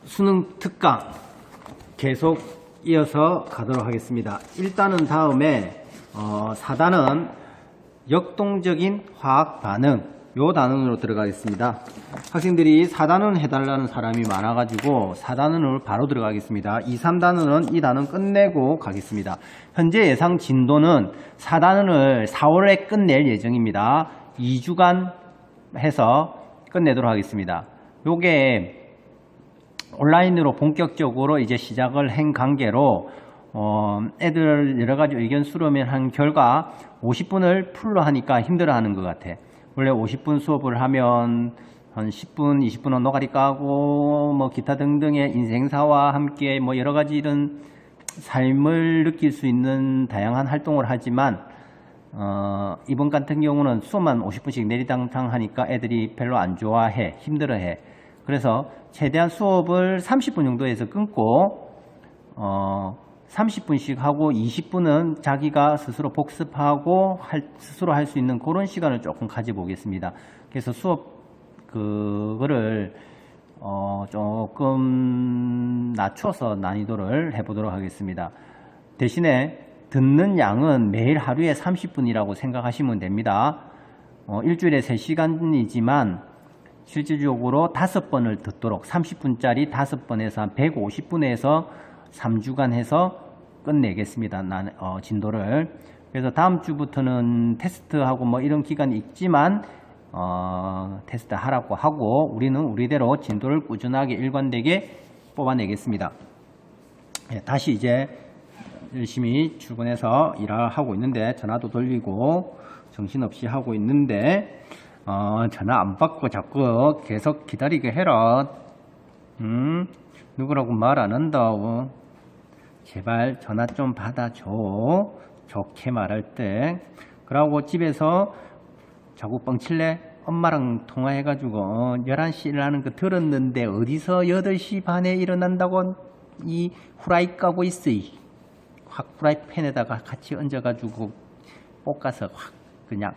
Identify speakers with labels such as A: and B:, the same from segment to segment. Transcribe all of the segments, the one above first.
A: 수능 특강 계속 이어서 가도록 하겠습니다. 1단은 다음에 4단은 역동적인 화학 반응 요 단원으로 들어가겠습니다. 학생들이 4단원 해달라는 사람이 많아가지고 4단원으로 바로 들어가겠습니다. 2, 3단원은 이 단원 끝내고 가겠습니다. 현재 예상 진도는 4단원을 4월에 끝낼 예정입니다. 2주간 해서 끝내도록 하겠습니다. 요게 온라인으로 본격적으로 이제 시작을 한 관계로 애들 여러가지 의견 수렴을 한 결과 50분을 풀로 하니까 힘들어하는 것 같아. 원래 50분 수업을 하면 한 10분, 20분은 노가리 까고 뭐 기타 등등의 인생사와 함께 뭐 여러가지 이런 삶을 느낄 수 있는 다양한 활동을 하지만 이번 같은 경우는 수업만 50분씩 내리당당 하니까 애들이 별로 안 좋아해, 힘들어해. 그래서 최대한 수업을 30분 정도에서 끊고 30분씩 하고 20분은 자기가 스스로 복습하고 스스로 할 수 있는 그런 시간을 조금 가져보겠습니다. 그래서 수업 그거를 조금 낮춰서 난이도를 해보도록 하겠습니다. 대신에 듣는 양은 매일 하루에 30분이라고 생각하시면 됩니다. 일주일에 3시간이지만 실질적으로 5번을 듣도록 30분짜리 5번에서 한 150분에서 3주간 해서 끝내겠습니다. 진도를. 그래서 다음 주부터는 테스트하고 뭐 이런 기간이 있지만 테스트 하라고 하고 우리는 우리대로 진도를 꾸준하게 일관되게 뽑아내겠습니다. 예, 다시 이제 열심히 출근해서 일을 하고 있는데 전화도 돌리고 정신없이 하고 있는데 전화 안 받고 자꾸 계속 기다리게 해라. 누구라고 말 안 한다고. 제발 전화 좀 받아줘. 좋게 말할 때. 그러고 집에서 자꾸 뻥칠래? 엄마랑 통화해가지고 11시 일어나는 거 들었는데 어디서 8시 반에 일어난다고 이 후라이 까고 있어. 확 후라이팬에다가 같이 얹어가지고 볶아서 확 그냥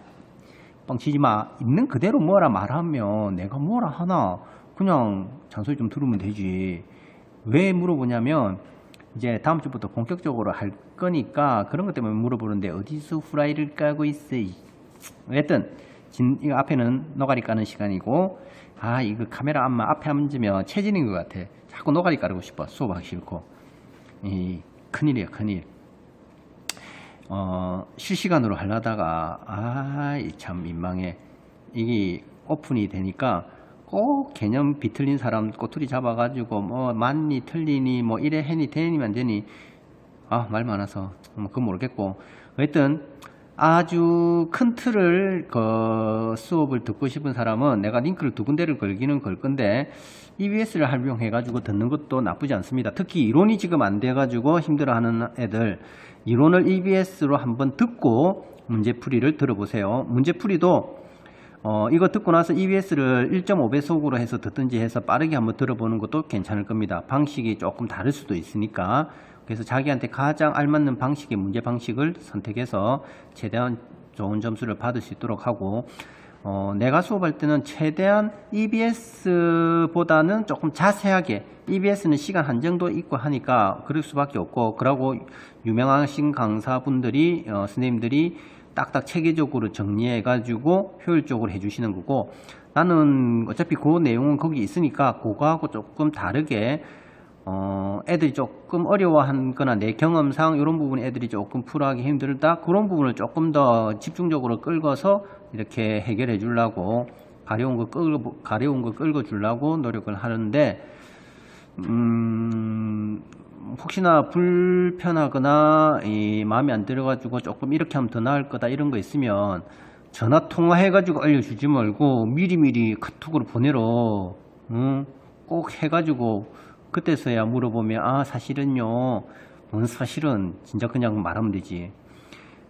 A: 뻥치지 마. 있는 그대로 뭐라 말하면 내가 뭐라 하나. 그냥 잔소리 좀 들으면 되지. 왜 물어보냐면 이제 다음 주부터 본격적으로 할 거니까 그런 것 때문에 물어보는데 어디서 후라이를 까고 있어. 어쨌든 이거 앞에는 노가리 까는 시간이고 이거 카메라 앞에 앉으면 체질인 것 같아. 자꾸 노가리 까르고 싶어. 수업하기 싫고. 큰일이야 큰일. 실시간으로 하려다가 참 민망해. 이게 오픈이 되니까 꼭 개념 비틀린 사람 꼬투리 잡아가지고 뭐 맞니 틀리니 뭐 이래 해니 되니만 되니 말 많아서 그건 모르겠고 하여튼 아주 큰 틀을 수업을 듣고 싶은 사람은 내가 링크를 2군데를 걸기는 걸 건데 EBS를 활용해 가지고 듣는 것도 나쁘지 않습니다. 특히 이론이 지금 안 돼 가지고 힘들어하는 애들 이론을 EBS로 한번 듣고 문제풀이를 들어보세요. 문제풀이도 이거 듣고 나서 EBS를 1.5배속으로 해서 듣든지 해서 빠르게 한번 들어보는 것도 괜찮을 겁니다. 방식이 조금 다를 수도 있으니까. 그래서 자기한테 가장 알맞는 방식의 문제 방식을 선택해서 최대한 좋은 점수를 받을 수 있도록 하고 내가 수업할 때는 최대한 EBS보다는 조금 자세하게 EBS는 시간 한정도 있고 하니까 그럴 수밖에 없고 그러고 유명하신 강사분들이 선생님들이 딱딱 체계적으로 정리해 가지고 효율적으로 해주시는 거고 나는 어차피 그 내용은 거기 있으니까 그거하고 조금 다르게 애들이 조금 어려워한 거나 내 경험상 이런 부분 애들이 조금 풀어하기 힘들다 그런 부분을 조금 더 집중적으로 끌고서 이렇게 해결해 주려고 가려운 거 끌고 주려고 노력을 하는데 혹시나 불편하거나 마음에 안 들어가지고 조금 이렇게 하면 더 나을 거다 이런 거 있으면 전화 통화해가지고 알려주지 말고 미리미리 카톡으로 보내라. 꼭 해가지고 그때서야 물어보면 사실은요. 뭔 사실은 진짜 그냥 말하면 되지.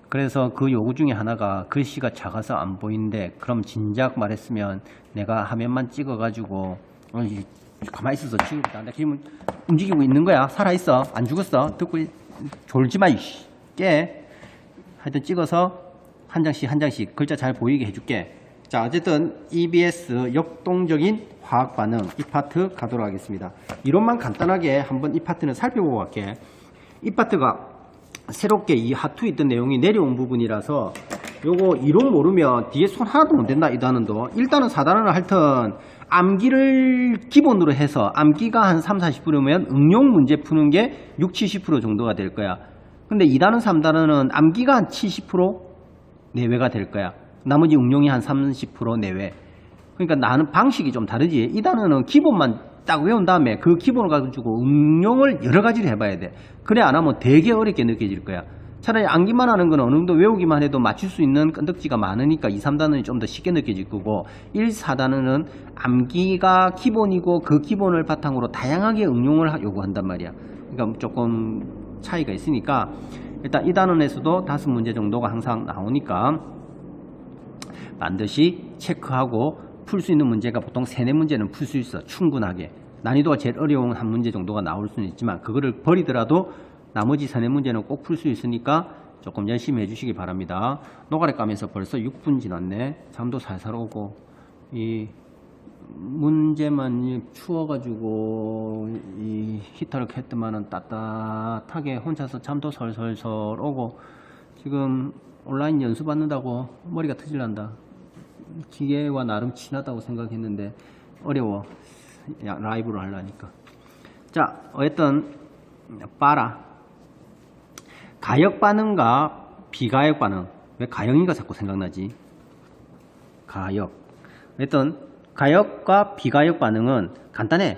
A: 그래서 그 요구 중에 하나가 글씨가 작아서 안 보이는데 그럼 진작 말했으면 내가 화면만 찍어가지고 가만히 있어서 찍어보다. 나 지금 움직이고 있는 거야. 살아있어. 안 죽었어. 듣고 졸지 마. 깨. 하여튼 찍어서 한 장씩 글자 잘 보이게 해줄게. 자, 어쨌든 EBS 역동적인 화학 반응 이 파트 가도록 하겠습니다. 이론만 간단하게 한번 이 파트는 살펴보고 갈게. 이 파트가 새롭게 이 하투에 있던 내용이 내려온 부분이라서 요거 이론 모르면 뒤에 손 하나도 못 댄다. 이 단원도 일단은 4단원을 하여튼 암기를 기본으로 해서 암기가 한 30-40%면 응용 문제 푸는 게 60-70% 정도가 될 거야. 근데 2단원 3단원은 암기가 한 70% 내외가 될 거야. 나머지 응용이 한 30% 내외. 그러니까 나는 방식이 좀 다르지. 이 단어는 기본만 딱 외운 다음에 그 기본을 가지고 응용을 여러 가지를 해봐야 돼. 그래 안 하면 되게 어렵게 느껴질 거야. 차라리 암기만 하는 건 어느 정도 외우기만 해도 맞출 수 있는 건덕지가 많으니까 2, 3단원이 좀 더 쉽게 느껴질 거고 1, 4단원은 암기가 기본이고 그 기본을 바탕으로 다양하게 응용을 요구한단 말이야. 그러니까 조금 차이가 있으니까 일단 이 단원에서도 5문제 정도가 항상 나오니까 반드시 체크하고 풀 수 있는 문제가 보통 3, 4문제는 풀 수 있어. 충분하게. 난이도가 제일 어려운 한 문제 정도가 나올 수는 있지만 그거를 버리더라도 나머지 3, 4문제는 꼭 풀 수 있으니까 조금 열심히 해주시기 바랍니다. 노가리 까면서 벌써 6분 지났네. 잠도 살살 오고 이 문제만 추워가지고 이 히터를 켰더만은 따뜻하게 혼자서 잠도 설설설 오고 지금 온라인 연습받는다고 머리가 터질란다. 기계와 나름 친하다고 생각했는데 어려워. 라이브로 하려니까. 자, 어쨌든 봐라. 가역 반응과 비가역 반응. 왜 가역인가 자꾸 생각나지? 가역. 어쨌든 가역과 비가역 반응은 간단해.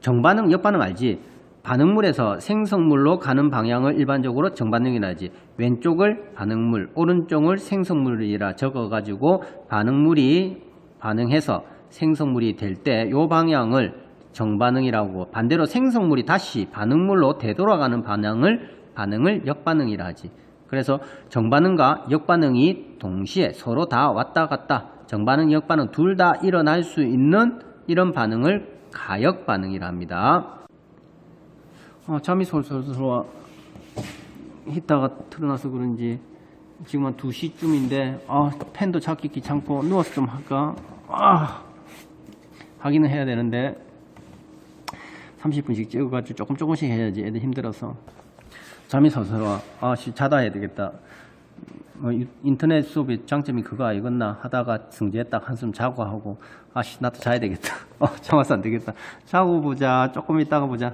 A: 정반응, 역반응 알지? 반응물에서 생성물로 가는 방향을 일반적으로 정반응이라 하지. 왼쪽을 반응물, 오른쪽을 생성물이라 적어가지고 반응물이 반응해서 생성물이 될 때 이 방향을 정반응이라고, 반대로 생성물이 다시 반응물로 되돌아가는 반응을 역반응이라 하지. 그래서 정반응과 역반응이 동시에 서로 다 왔다 갔다, 정반응, 역반응 둘 다 일어날 수 있는 이런 반응을 가역 반응이라 합니다. 잠이 솔솔솔 와. 히터가 틀어놔서 그런지 지금 한 2시쯤인데 펜도 잡기 귀찮고 누워서 좀 할까? 하기는 해야 되는데 30분씩 찍어가지고 조금씩 해야지. 애들 힘들어서 잠이 솔솔 와. 자다 해야 되겠다. 인터넷 수업의 장점이 그거 아니겠나 하다가 승재 딱 한숨 자고 하고 나도 자야 되겠다. 잠 와서 안 되겠다. 자고 보자. 조금 있다가 보자.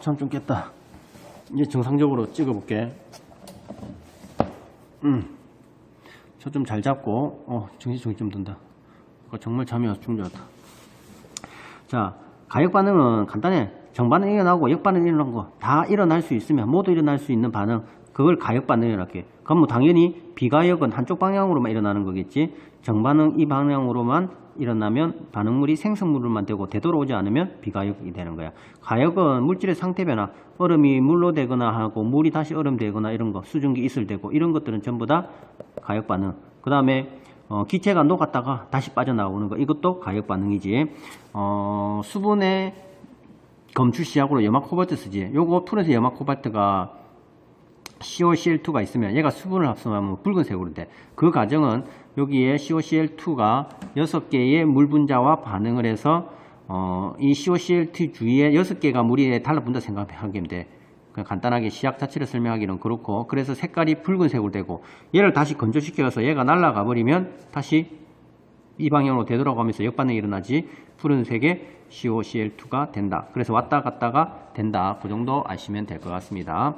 A: 참 좀 깼다. 이제 정상적으로 찍어볼게. 저 좀 잘 잡고, 정신 좀 든다. 정말 잠이 와서 중요하다. 자, 가역 반응은 간단해. 정반응 일어나고 역반응 일어나는 거 다 일어날 수 있으면 모두 일어날 수 있는 반응, 그걸 가역 반응이라고 할게. 그럼 뭐 당연히 비가역은 한쪽 방향으로만 일어나는 거겠지. 정반응 이 방향으로만 일어나면 반응물이 생성물로만 되고 되돌아오지 않으면 비가역이 되는 거야. 가역은 물질의 상태 변화, 얼음이 물로 되거나 하고 물이 다시 얼음 되거나 이런 거, 수증기 이슬 되고 이런 것들은 전부 다 가역 반응. 그 다음에 기체가 녹았다가 다시 빠져나오는 거, 이것도 가역 반응이지. 수분의 검출 시약으로 염화 코발트 쓰지. 요거 툴에서 염화 코발트가 COCl2가 있으면 얘가 수분을 합성하면 붉은색으로 돼. 그 과정은 여기에 COCl2가 6개의 물 분자와 반응을 해서 이 COCl2 주위에 6개가 물이 달라붙는다 생각하면 돼. 그냥 간단하게 시약 자체를 설명하기는 그렇고, 그래서 색깔이 붉은색으로 되고, 얘를 다시 건조시켜서 얘가 날아가 버리면 다시 이 방향으로 되돌아가면서 역반응이 일어나지. 푸른색의 COCl2가 된다. 그래서 왔다 갔다가 된다. 그 정도 아시면 될 것 같습니다.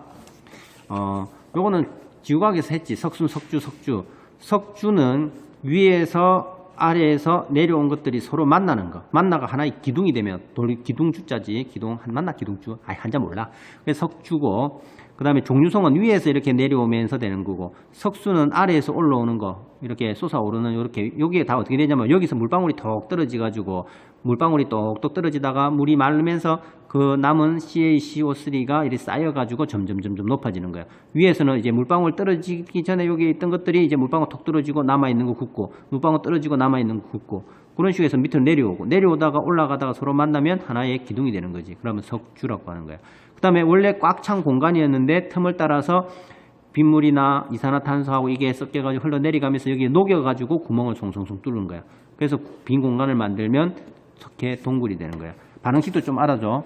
A: 요거는 지구과학에서 했지. 석순, 석주, 석주. 석주는 위에서 아래에서 내려온 것들이 서로 만나는 거. 만나가 하나의 기둥이 되면 기둥주자지. 만나 기둥주. 한자 몰라. 그래서 석주고, 그 다음에 종류성은 위에서 이렇게 내려오면서 되는 거고, 석수는 아래에서 올라오는 거, 이렇게 솟아오르는, 이렇게, 여기에 다 어떻게 되냐면, 여기서 물방울이 톡 떨어지가지고, 물방울이 똑똑 떨어지다가 물이 마르면서 그 남은 CaCO3가 이렇게 쌓여가지고 점점 높아지는 거예요. 위에서는 이제 물방울 떨어지기 전에 여기 있던 것들이 이제 물방울 톡 떨어지고 남아있는 거 굽고, 물방울 떨어지고 남아있는 거 굽고, 그런 식으로 해서 밑으로 내려오고, 내려오다가 올라가다가 서로 만나면 하나의 기둥이 되는 거지. 그러면 석주라고 하는 거예요. 그 다음에 원래 꽉 찬 공간이었는데 틈을 따라서 빗물이나 이산화탄소하고 이게 섞여가지고 흘러내려가면서 여기에 녹여가지고 구멍을 송송송 뚫는 거야. 그래서 빈 공간을 만들면 석회 동굴이 되는 거야. 반응식도 좀 알아줘.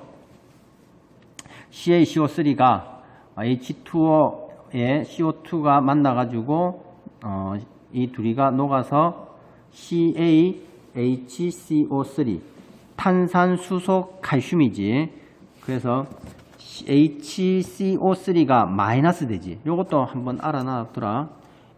A: CaCO3가 H2O에 CO2가 만나가지고 이 둘이가 녹아서 CaHCO3 탄산수소 칼슘이지. 그래서 HCO3가 마이너스 되지. 요것도 한번 알아놔두라.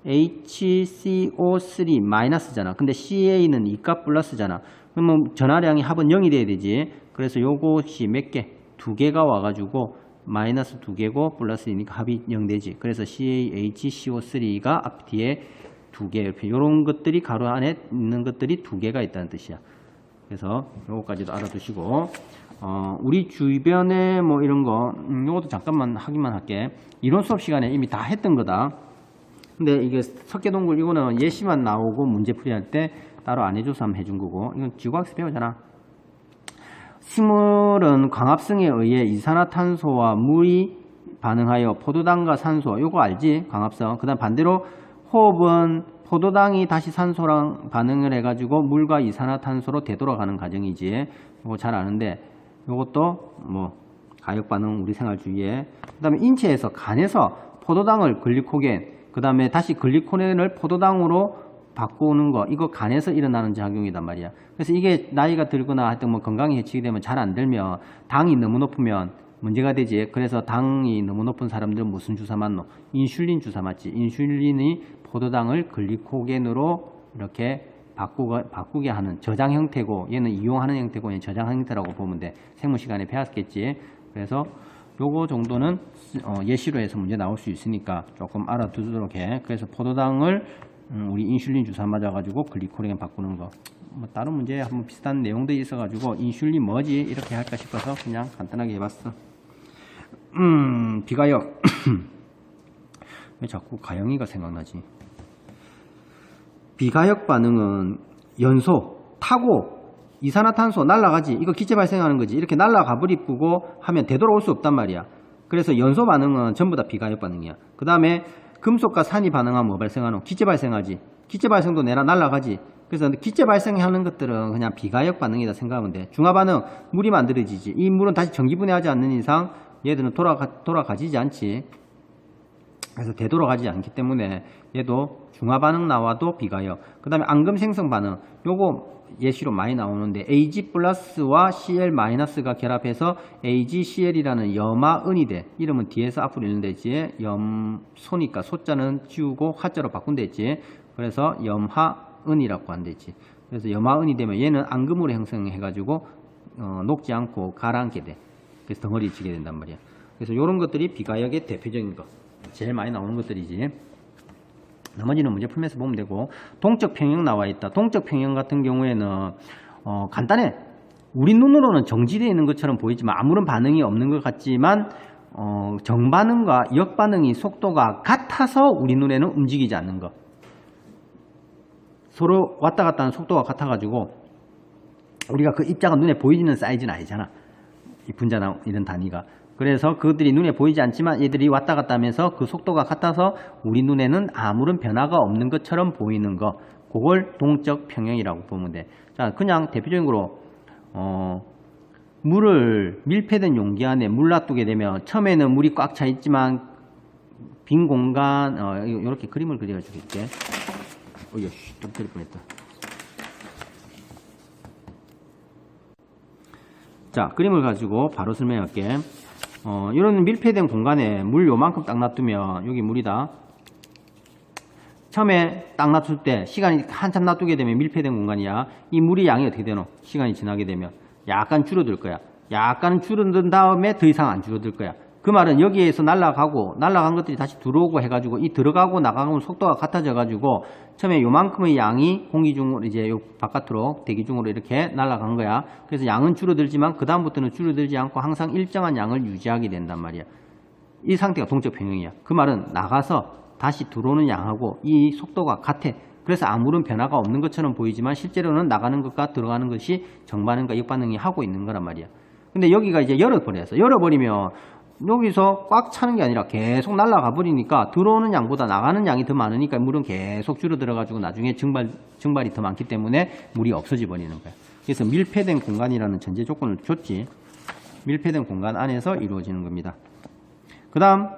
A: HCO3 마이너스잖아. 근데 CA는 이값 플러스잖아. 그러면 전하량이 합은 0이 돼야 되지. 그래서 요것이 몇 개? 2개가 와가지고 마이너스 2개고 플러스이니까 합이 0 되지. 그래서 CaHCO3가 앞 뒤에 2개, 이렇게 요런 것들이 가로 안에 있는 것들이 2개가 있다는 뜻이야. 그래서 요거까지도 알아두시고, 우리 주변에 뭐 이런 거, 요것도 잠깐만 하기만 할게. 이론 수업 시간에 이미 다 했던 거다. 근데 이게 석계동굴 이거는 예시만 나오고 문제풀이 할 때 따로 안 해줘서 한번 해준 거고, 이건 지구학에서 배우잖아. 식물은 광합성에 의해 이산화탄소와 물이 반응하여 포도당과 산소, 요거 알지? 광합성. 그 다음 반대로 호흡은 포도당이 다시 산소랑 반응을 해가지고 물과 이산화탄소로 되돌아가는 과정이지. 이거 잘 아는데, 요것도 뭐 가역 반응 우리 생활 주위에. 그 다음에 인체에서 간에서 포도당을 글리코겐, 그 다음에 다시 글리코겐을 포도당으로 바꾸는 거, 이거 간에서 일어나는 작용이단 말이야. 그래서 이게 나이가 들거나 하여튼 뭐 건강에 해치게 되면 잘 안 들면, 당이 너무 높으면 문제가 되지. 그래서 당이 너무 높은 사람들은 무슨 주사 맞노? 인슐린 주사 맞지. 인슐린이 포도당을 글리코겐으로 이렇게 바꾸게 하는 저장 형태고, 얘는 이용하는 형태고, 얘는 저장 형태라고 보면 돼. 생물 시간에 배웠겠지. 그래서 요거 정도는 예시로 해서 문제 나올 수 있으니까 조금 알아두도록 해. 그래서 포도당을 우리 인슐린 주사 맞아가지고 글리코겐 바꾸는 거. 뭐 다른 문제에 한번 비슷한 내용도 있어가지고 인슐린 뭐지? 이렇게 할까 싶어서 그냥 간단하게 해봤어. 비가역. 왜 자꾸 가영이가 생각나지? 비가역 반응은 연소, 타고, 이산화탄소 날아가지. 이거 기체 발생하는 거지. 이렇게 날아가 버리고 하면 되돌아올 수 없단 말이야. 그래서 연소 반응은 전부 다 비가역 반응이야. 그 다음에 금속과 산이 반응하면 뭐 발생하노? 기체 발생하지. 기체 발생도 내라 날아가지. 그래서 기체 발생하는 것들은 그냥 비가역 반응이다 생각하면 돼. 중화 반응, 물이 만들어지지. 이 물은 다시 전기분해하지 않는 이상 얘들은 돌아가지지 않지. 그래서 되돌아가지 않기 때문에 얘도 중화 반응 나와도 비가역. 그 다음에 앙금 생성 반응. 요거 예시로 많이 나오는데 Ag 플러스와 Cl 마이너스가 결합해서 AgCl이라는 염화은이 돼. 이름은 뒤에서 앞으로 읽는 데지. 염소니까 소자는 지우고 화자로 바꾼댔지. 그래서 염화은이라고 한댔지. 그래서 염화은이 되면 얘는 앙금으로 형성해가지고 녹지 않고 가라앉게 돼. 그래서 덩어리 지게 된단 말이야. 그래서 이런 것들이 비가역의 대표적인 거. 제일 많이 나오는 것들이지. 나머지는 문제 풀면서 보면 되고. 동적 평형 나와 있다. 동적 평형 같은 경우에는 간단해. 우리 눈으로는 정지되어 있는 것처럼 보이지만 아무런 반응이 없는 것 같지만 정반응과 역반응이 속도가 같아서 우리 눈에는 움직이지 않는 거. 서로 왔다 갔다 하는 속도가 같아가지고 우리가 그 입자가 눈에 보이는 사이즈는 아니잖아. 이 분자나 이런 단위가. 그래서 그들이 눈에 보이지 않지만 얘들이 왔다 갔다 하면서 그 속도가 같아서 우리 눈에는 아무런 변화가 없는 것처럼 보이는 거. 그걸 동적 평형이라고 보면 돼. 자, 그냥 대표적으로 물을 밀폐된 용기 안에 물 놔두게 되면 처음에는 물이 꽉 차 있지만 빈 공간 이렇게 그림을 그려 줄게. 좀 때릴 뻔했다. 자, 그림을 가지고 바로 설명할게. 이런 밀폐된 공간에 물 요만큼 딱 놔두면 여기 물이다. 처음에 딱 놔둘 때 시간이 한참 놔두게 되면 밀폐된 공간이야. 이 물이 양이 어떻게 되노? 시간이 지나게 되면 약간 줄어들 거야. 약간 줄어든 다음에 더 이상 안 줄어들 거야. 그 말은 여기에서 날아간 것들이 다시 들어오고 해가지고 이 들어가고 나가고 속도가 같아져가지고 처음에 요만큼의 양이 공기 중으로 이제 요 바깥으로 대기 중으로 이렇게 날아간 거야. 그래서 양은 줄어들지만 그 다음부터는 줄어들지 않고 항상 일정한 양을 유지하게 된단 말이야. 이 상태가 동적 평형이야. 그 말은 나가서 다시 들어오는 양하고 이 속도가 같아. 그래서 아무런 변화가 없는 것처럼 보이지만 실제로는 나가는 것과 들어가는 것이 정반응과 역반응이 하고 있는 거란 말이야. 근데 여기가 이제 열어버리면 여기서 꽉 차는 게 아니라 계속 날아가 버리니까 들어오는 양보다 나가는 양이 더 많으니까 물은 계속 줄어들어가지고 나중에 증발이 더 많기 때문에 물이 없어져 버리는 거야. 그래서 밀폐된 공간이라는 전제 조건을 줬지. 밀폐된 공간 안에서 이루어지는 겁니다. 그 다음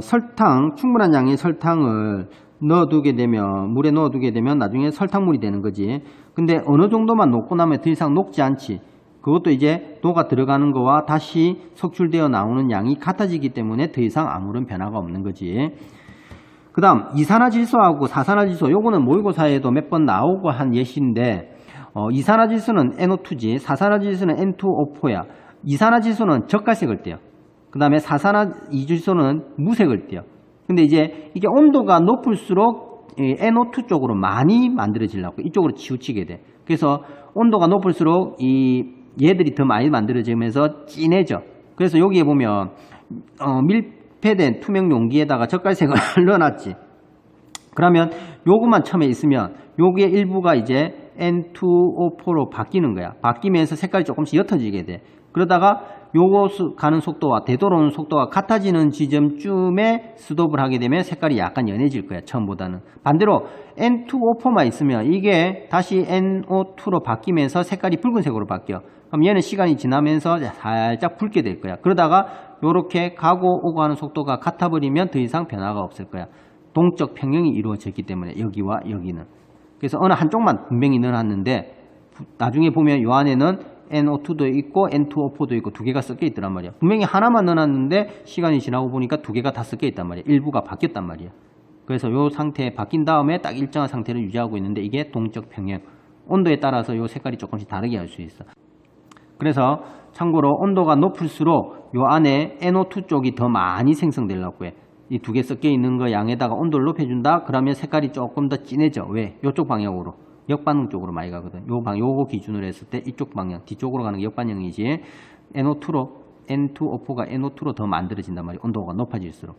A: 설탕, 충분한 양의 설탕을 넣어두게 되면 물에 넣어두게 되면 나중에 설탕물이 되는 거지. 근데 어느 정도만 녹고 나면 더 이상 녹지 않지. 그것도 이제 녹아 들어가는 거와 다시 석출되어 나오는 양이 같아지기 때문에 더 이상 아무런 변화가 없는 거지. 그 다음 이산화질소하고 사산화질소, 요거는 모의고사에도 몇 번 나오고 한 예시인데 이산화질소는 NO2지 사산화질소는 N2O4야. 이산화질소는 젓갈색을 떼요. 그 다음에 사산화질소는 무색을 떼요. 근데 이제 이게 온도가 높을수록 NO2 쪽으로 많이 만들어지려고 이쪽으로 치우치게 돼. 그래서 온도가 높을수록 얘들이 더 많이 만들어지면서 진해져. 그래서 여기에 보면 밀폐된 투명 용기에다가 젓갈색을 넣어놨지. 그러면 요것만 처음에 있으면 요게 일부가 이제 N2O4로 바뀌는 거야. 바뀌면서 색깔이 조금씩 옅어지게 돼. 그러다가 요거 가는 속도와 되돌아오는 속도가 같아지는 지점쯤에 스톱을 하게 되면 색깔이 약간 연해질 거야. 처음보다는. 반대로 N2O4만 있으면 이게 다시 NO2로 바뀌면서 색깔이 붉은색으로 바뀌어. 그럼 얘는 시간이 지나면서 살짝 붉게 될 거야. 그러다가 요렇게 가고 오고 하는 속도가 같아버리면 더 이상 변화가 없을 거야. 동적 평형이 이루어졌기 때문에 여기와 여기는. 그래서 어느 한쪽만 분명히 넣어놨는데 나중에 보면 요 안에는 NO2도 있고 N2O4도 있고 두 개가 섞여 있더란 말이야. 분명히 하나만 넣어놨는데 시간이 지나고 보니까 두 개가 다 섞여 있단 말이야. 일부가 바뀌었단 말이야. 그래서 요 상태에 바뀐 다음에 딱 일정한 상태를 유지하고 있는데 이게 동적 평형. 온도에 따라서 요 색깔이 조금씩 다르게 할 수 있어. 그래서 참고로 온도가 높을수록 요 안에 NO2 쪽이 더 많이 생성되려고 해. 이 두 개 섞여 있는 거 양에다가 온도를 높여준다? 그러면 색깔이 조금 더 진해져. 왜? 요쪽 방향으로. 역반응 쪽으로 많이 가거든. 요거 기준으로 했을 때 이쪽 방향, 뒤쪽으로 가는 게 역반응이지. N2O4가 NO2로 더 만들어진단 말이야. 온도가 높아질수록.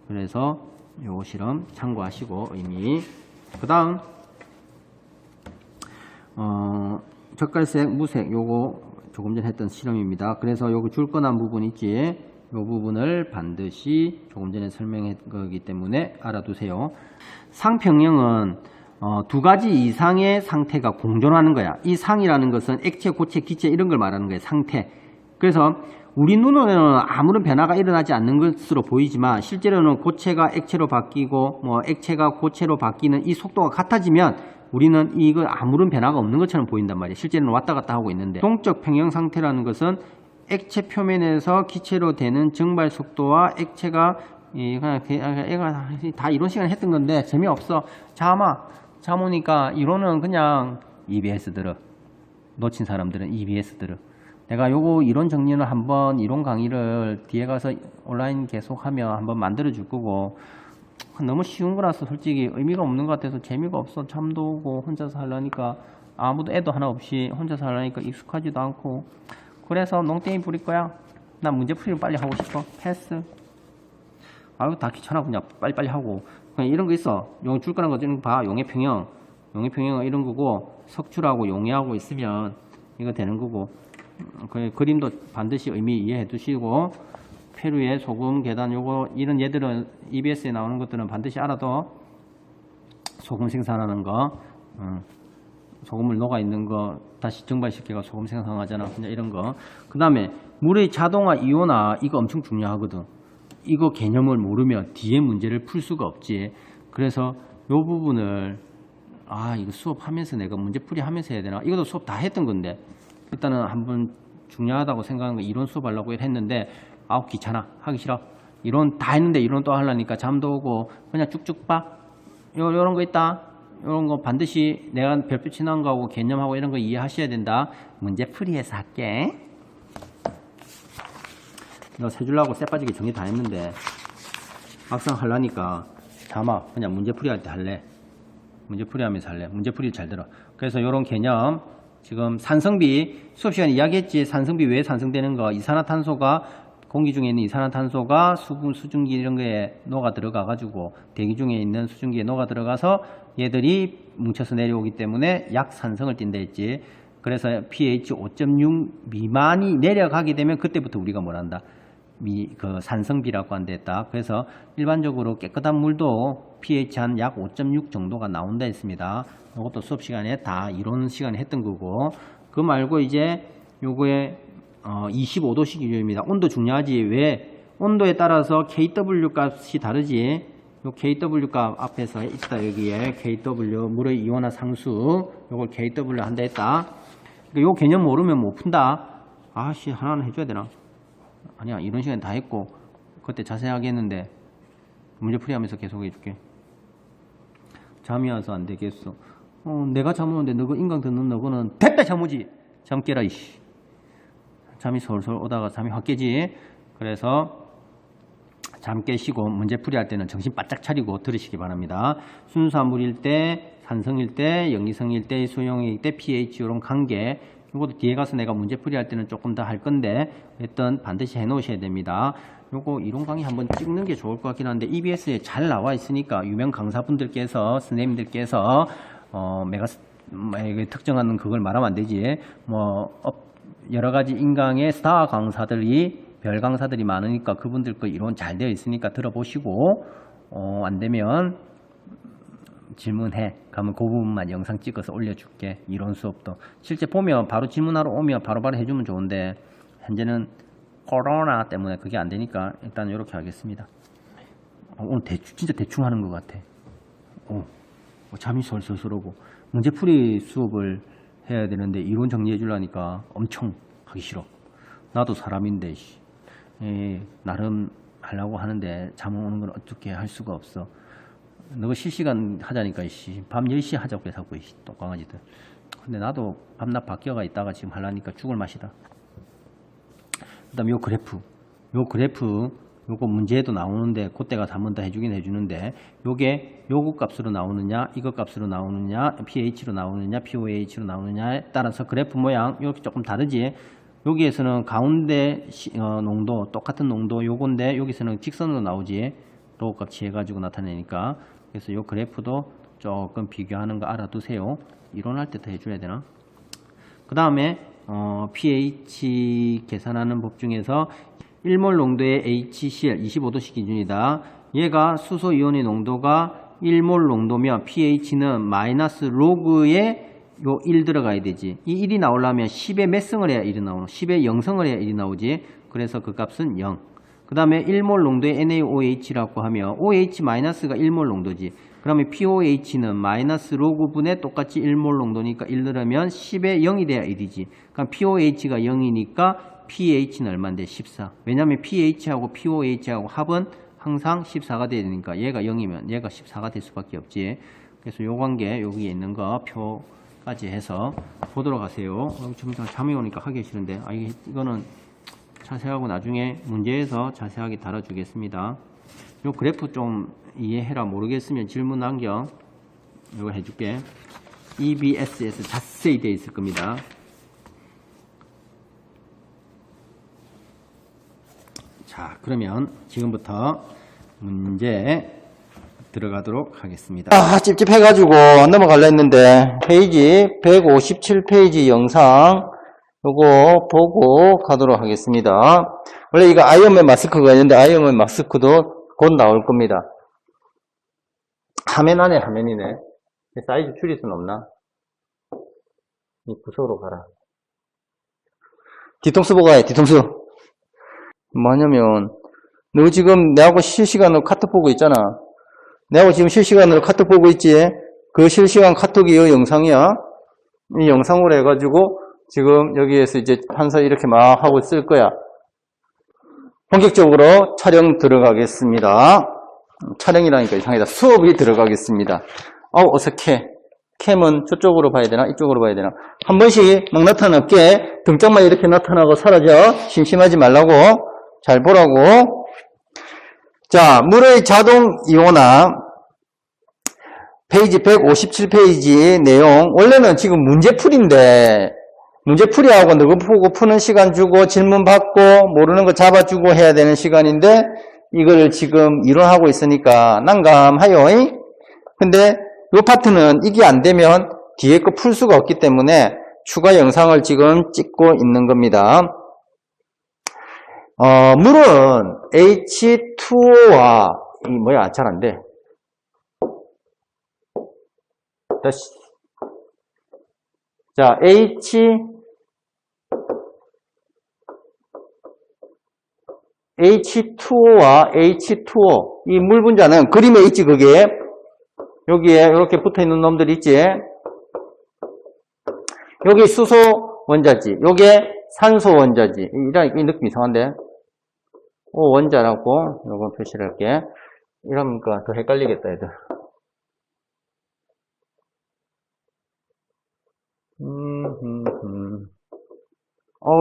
A: 그래서 요 실험 참고하시고 의미. 그 다음 젓갈색, 무색 요거 조금 전에 했던 실험입니다. 그래서 요거 줄 뻔한 부분 있지. 요 부분을 반드시 조금 전에 설명한 거기 때문에 알아두세요. 상평형은 두 가지 이상의 상태가 공존하는 거야. 이 상이라는 것은 액체, 고체, 기체 이런 걸 말하는 거야. 상태. 그래서 우리 눈으로는 아무런 변화가 일어나지 않는 것으로 보이지만 실제로는 고체가 액체로 바뀌고 액체가 고체로 바뀌는 이 속도가 같아지면 우리는 이거 아무런 변화가 없는 것처럼 보인단 말이에요. 실제로는 왔다 갔다 하고 있는데, 동적 평형 상태라는 것은 액체 표면에서 기체로 되는 증발 속도와 액체가 애가 다 이론 시간에 했던 건데 재미없어. 잠 오니까 이론은 그냥 EBS 들어. 놓친 사람들은 EBS 들어. 내가 요거 이론 정리는 한번 이론 강의를 뒤에 가서 온라인 계속하면 한번 만들어 줄 거고, 너무 쉬운 거라서 솔직히 의미가 없는 것 같아서 재미가 없어. 잠도 오고 혼자서 하려니까, 아무도 애도 하나 없이 혼자서 하려니까 익숙하지도 않고, 그래서 농땡이 부릴 거야. 난 문제풀이를 빨리 하고 싶어. 패스. 아유 다 귀찮아. 그냥 빨리빨리 하고. 그냥 이런 거 있어. 용 줄 거란 거 이런 거 봐. 용의 평형. 용의 평형은 이런 거고, 석출하고 용해하고 있으면 이거 되는 거고, 그림도 반드시 의미 이해해 두시고, 페루의 소금 계단 요거 이런 얘들은 EBS에 나오는 것들은 반드시 알아도, 소금 생산하는 거, 소금을 녹아 있는 거 다시 증발시켜가 소금 생산하잖아. 그냥 이런 거. 그 다음에 물의 자동화 이온화, 이거 엄청 중요하거든. 이거 개념을 모르면 뒤에 문제를 풀 수가 없지. 그래서 요 부분을 이거 수업하면서 내가 문제풀이 하면서 해야 되나? 이것도 수업 다 했던 건데 일단은 한번 중요하다고 생각하는 거 이론 수업하려고 했는데 귀찮아. 하기 싫어. 이론 다 했는데 이론 또 하려니까 잠도 오고 그냥 쭉쭉 봐. 요런 거 있다. 요런 거 반드시 내가 별표 치는 거하고 개념하고 이런 거 이해하셔야 된다. 문제풀이해서 할게. 너 세 줄라고 쎄 빠지게 정리 다 했는데 막상 하려니까 그냥 문제풀이 할 때 할래. 문제풀이 하면서 할래. 문제풀이 잘 들어. 그래서 요런 개념, 지금 산성비 수업 시간에 이야기했지. 산성비 왜 산성되는 거, 이산화탄소가 공기 중에 있는 이산화탄소가 수증기 이런 거에 녹아 들어가 가지고 대기 중에 있는 수증기에 녹아 들어가서 얘들이 뭉쳐서 내려오기 때문에 약산성을 띈다 했지. 그래서 pH 5.6 미만이 내려가게 되면 그때부터 우리가 뭘 한다. 그 산성비라고 한다 했다. 그래서 일반적으로 깨끗한 물도 pH 한 약 5.6 정도가 나온다 했습니다. 이것도 수업 시간에 다 이론 시간에 했던 거고, 그 말고 이제 요거에 25도씨 기준입니다. 온도 중요하지. 왜? 온도에 따라서 KW 값이 다르지. 요 KW 값 앞에서 있다. 여기에 KW 물의 이온화 상수, 요걸 KW 한다 했다. 요 개념 모르면 못 푼다. 하나는 해줘야 되나? 아니야, 이런 시간에 다 했고 그때 자세하게 했는데 문제풀이 하면서 계속 해줄게. 잠이 와서 안 되겠어. 내가 잠 오는데 너가 인강 듣는 너거는 됐다 잠 오지. 잠 깨라 이씨. 잠이 솔솔 오다가 잠이 확 깨지. 그래서 잠 깨시고 문제풀이 할 때는 정신 바짝 차리고 들으시기 바랍니다. 순수화물일 때, 산성일 때, 영리성일 때, 소형일 때, pH 이런 관계, 이것도 뒤에 가서 내가 문제풀이 할 때는 조금 더 할 건데 일단 반드시 해 놓으셔야 됩니다. 요거 이론 강의 한번 찍는 게 좋을 것 같긴 한데 EBS에 잘 나와 있으니까 유명 강사분들께서, 선생님들께서 특정하는 그걸 말하면 안 되지. 여러 가지 인강의 스타 강사들이, 별 강사들이 많으니까 그분들 거 이론 잘 되어 있으니까 들어보시고, 안 되면 질문해. 그러면 그 부분만 영상 찍어서 올려줄게. 이론 수업도. 실제 보면 바로 질문하러 오면 바로바로 해주면 좋은데 현재는 코로나 때문에 그게 안 되니까 일단 이렇게 하겠습니다. 오늘 진짜 대충 하는 것 같아. 잠이 솔솔솔 오고. 문제풀이 수업을 해야 되는데 이론 정리해 주려니까 엄청 하기 싫어. 나도 사람인데 나름 하려고 하는데 잠 오는 건 어떻게 할 수가 없어. 너가 실시간 하자니까 밤 10시에 하자고 해서 하고 똥강아지들. 근데 나도 밤낮 바뀌어가 있다가 지금 하려니까 죽을 맛이다. 그 다음에 요 그래프 요거 문제에도 나오는데 그때가 한 번 더 해주긴 해주는데 요게 요거 값으로 나오느냐 이거 값으로 나오느냐 pH로 나오느냐 pOH로 나오느냐에 따라서 그래프 모양 이렇게 조금 다르지. 여기에서는 가운데 농도 똑같은 농도 요건데 여기서는 직선으로 나오지. 로우 값 해가지고 나타내니까. 그래서 요 그래프도 조금 비교하는 거 알아두세요. 이론할 때 더 해줘야 되나? 그 다음에 pH 계산하는 법 중에서 1몰 농도의 HCl 25도씨 기준이다. 얘가 수소 이온의 농도가 1몰 농도면 pH는 마이너스 로그에 요 1 들어가야 되지. 이 1이 나오려면 10의 몇 성을 해야 1이 나오노? 10의 0성을 해야 1이 나오지. 그래서 그 값은 0. 그 다음에 1몰 농도의 NaOH라고 하면 OH-가 1몰 농도지. 그러면 pOH는 마이너스 로그 분에 똑같이 1몰 농도니까 1 넣으면 10에 0이 돼야 1이지. 그럼 pOH가 0이니까 pH는 얼마인데? 14. 왜냐면 pH하고 pOH하고 합은 항상 14가 돼야 되니까 얘가 0이면 얘가 14가 될 수밖에 없지. 그래서 요 관계 여기에 있는 거 표까지 해서 보도록 하세요. 좀 잠이 오니까 하기 싫은데 이거는 자세하고 나중에 문제에서 자세하게 다뤄주겠습니다. 요 그래프 좀 이해해라 모르겠으면 질문 남겨. 이거 해줄게. EBS에서 자세히 되어 있을 겁니다. 자, 그러면 지금부터 문제 들어가도록 하겠습니다. 찝찝해가지고 넘어가려 했는데 페이지 157페이지 영상 요거 보고 가도록 하겠습니다. 원래 이거 아이언맨 마스크가 있는데 아이언맨 마스크도 곧 나올 겁니다. 화면 안에 화면이네. 사이즈 줄일 수는 없나? 이 구석으로 가라. 뒤통수 보고 해, 뒤통수. 뭐냐면 너 지금 내하고 실시간으로 카톡 보고 있잖아. 내하고 지금 실시간으로 카톡 보고 있지? 그 실시간 카톡이 이 영상이야. 이 영상으로 해가지고 지금 여기에서 이제 판서 이렇게 막 하고 쓸 거야. 본격적으로 촬영 들어가겠습니다. 촬영이라니까 이상하다. 수업이 들어가겠습니다. 어색해. 캠은 저쪽으로 봐야 되나? 이쪽으로 봐야 되나? 한 번씩 막 나타날게. 등짝만 이렇게 나타나고 사라져. 심심하지 말라고. 잘 보라고. 자, 물의 자동 이온화. 페이지 157페이지 내용. 원래는 지금 문제풀인데, 문제풀이하고 너그 보고 푸는 시간 주고 질문 받고 모르는 거 잡아주고 해야 되는 시간인데, 이걸 지금 이론하고 있으니까 난감하요. 근데 이 파트는 이게 안 되면 뒤에 거 풀 수가 없기 때문에 추가 영상을 지금 찍고 있는 겁니다. 물은 H2O와 잘 안 돼. 다시. 자, H2O와 H2O 이 물 분자는 그림에 있지 그게 여기에 이렇게 붙어있는 놈들 있지 여기 수소 원자지 요게 산소 원자지 이 느낌 이상한데 O 원자라고 요거 표시를 할게 이러니까 더 헷갈리겠다 얘들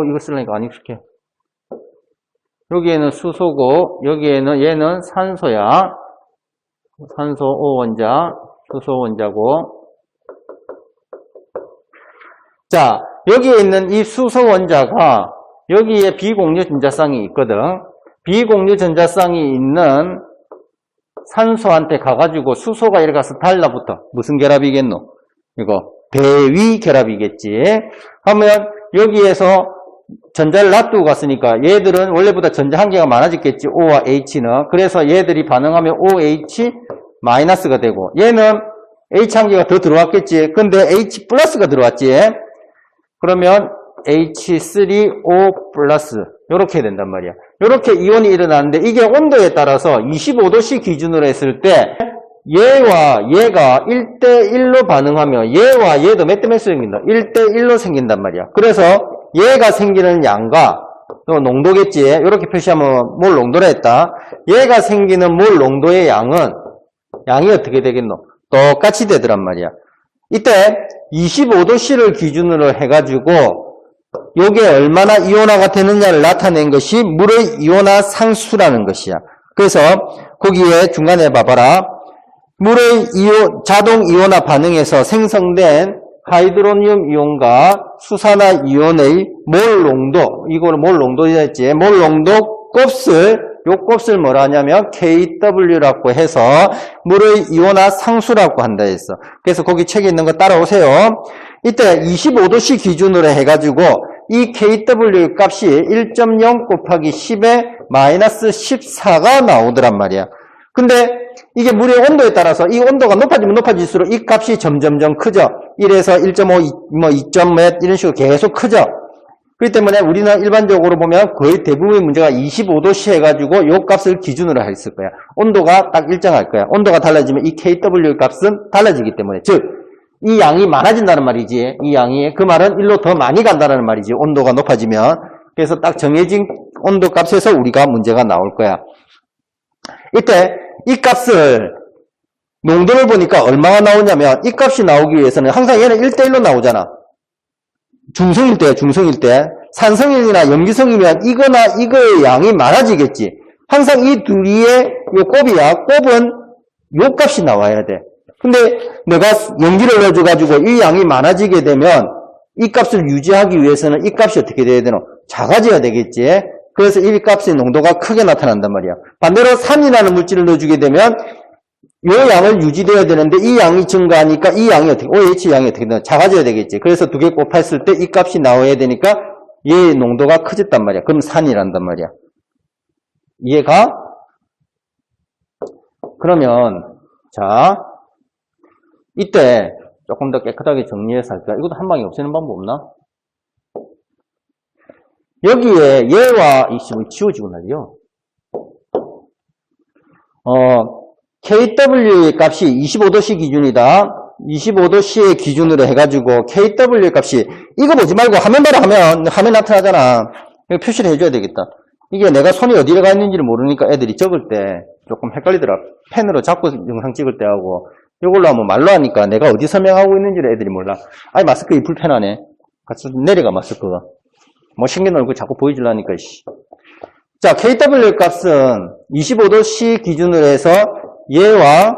A: 이거 쓰려니까 안 익숙해 여기에는 수소고 여기에는 얘는 산소야. 산소 O 원자, 수소 원자고. 자, 여기에 있는 이 수소 원자가 여기에 비공유 전자쌍이 있거든. 비공유 전자쌍이 있는 산소한테 가가지고 수소가 이렇게 가서 달라붙어. 무슨 결합이겠노? 이거 배위 결합이겠지. 하면 여기에서 전자를 놔두고 갔으니까 얘들은 원래보다 전자 한 개가 많아졌겠지. O와 H는. 그래서 얘들이 반응하면 OH-가 되고 얘는 H 한 개가 더 들어왔겠지. 근데 H 플러스가 들어왔지. 그러면 H3O 플러스 이렇게 된단 말이야. 이렇게 이온이 일어나는데 이게 온도에 따라서 25도씨 기준으로 했을 때 얘와 얘가 1대1로 반응하면 얘와 얘도 몇 대 몇으로 생긴다? 1대1로 생긴단 말이야. 그래서 얘가 생기는 양과 농도겠지. 이렇게 표시하면 몰 농도라 했다. 얘가 생기는 몰 농도의 양이 어떻게 되겠노? 똑같이 되더란 말이야. 이때 25도씨를 기준으로 해가지고 요게 얼마나 이온화가 되느냐를 나타낸 것이 물의 이온화 상수라는 것이야. 그래서 거기에 중간에 봐봐라. 물의 자동 이온화 반응에서 생성된 하이드로늄 이온과 수산화 이온의 몰 농도, 이거를 몰 농도였지. 몰 농도 요 곱을 뭐라 하냐면 KW라고 해서 물의 이온화 상수라고 한다 했어. 그래서 거기 책에 있는 거 따라오세요. 이때 25도씨 기준으로 해가지고 이 KW 값이 1.0 곱하기 10의 마이너스 14가 나오더란 말이야. 근데 이게 물의 온도에 따라서 이 온도가 높아지면 높아질수록 이 값이 점점점 크죠. 1에서 1.5, 2점 몇 이런 식으로 계속 크죠. 그렇기 때문에 우리는 일반적으로 보면 거의 대부분의 문제가 25도씨 해가지고 요 값을 기준으로 했을 거야. 온도가 딱 일정할 거야. 온도가 달라지면 이 KW 값은 달라지기 때문에. 즉, 이 양이 많아진다는 말이지. 이 양이. 그 말은 일로 더 많이 간다는 말이지. 온도가 높아지면. 그래서 딱 정해진 온도 값에서 우리가 문제가 나올 거야. 이때 이 값을 농도를 보니까 얼마가 나오냐면 이 값이 나오기 위해서는 항상 얘는 1대1로 나오잖아. 중성일 때. 산성이나 염기성이면 이거나 이거의 양이 많아지겠지. 항상 이 둘이의 요 곱이야. 곱은 요 값이 나와야 돼. 근데 내가 염기를 넣어줘가지고 이 양이 많아지게 되면 이 값을 유지하기 위해서는 이 값이 어떻게 돼야 되노? 작아져야 되겠지. 그래서 이 값의 농도가 크게 나타난단 말이야. 반대로 산이라는 물질을 넣어주게 되면 이 양을 유지돼야 되는데 이 양이 증가하니까 이 양이 어떻게, OH 양이 어떻게 되나? 작아져야 되겠지. 그래서 두 개 곱했을 때 이 값이 나와야 되니까 얘의 농도가 커졌단 말이야. 그럼 산이란단 말이야. 이해가? 그러면 자 이때 조금 더 깨끗하게 정리해서 할까? 이것도 한 방에 없애는 방법 없나? 여기에 얘와 이 지워지고 난리요. KW의 값이 25도씨 기준이다. 25도씨의 기준으로 해가지고 KW의 값이 이거 보지 말고 화면바로 하면 화면 나타나잖아. 이거 표시를 해줘야 되겠다. 이게 내가 손이 어디에 가 있는지를 모르니까 애들이 적을 때 조금 헷갈리더라. 펜으로 잡고 영상 찍을 때 하고 이걸로 하면 말로 하니까 내가 어디 설명하고 있는지를 애들이 몰라. 아이 마스크 이 불편하네. 같이 내려가 마스크가. 뭐 신경 얼굴 자꾸 보여주려니까 씨. 자, KW 값은 25도씨 기준으로 해서 얘와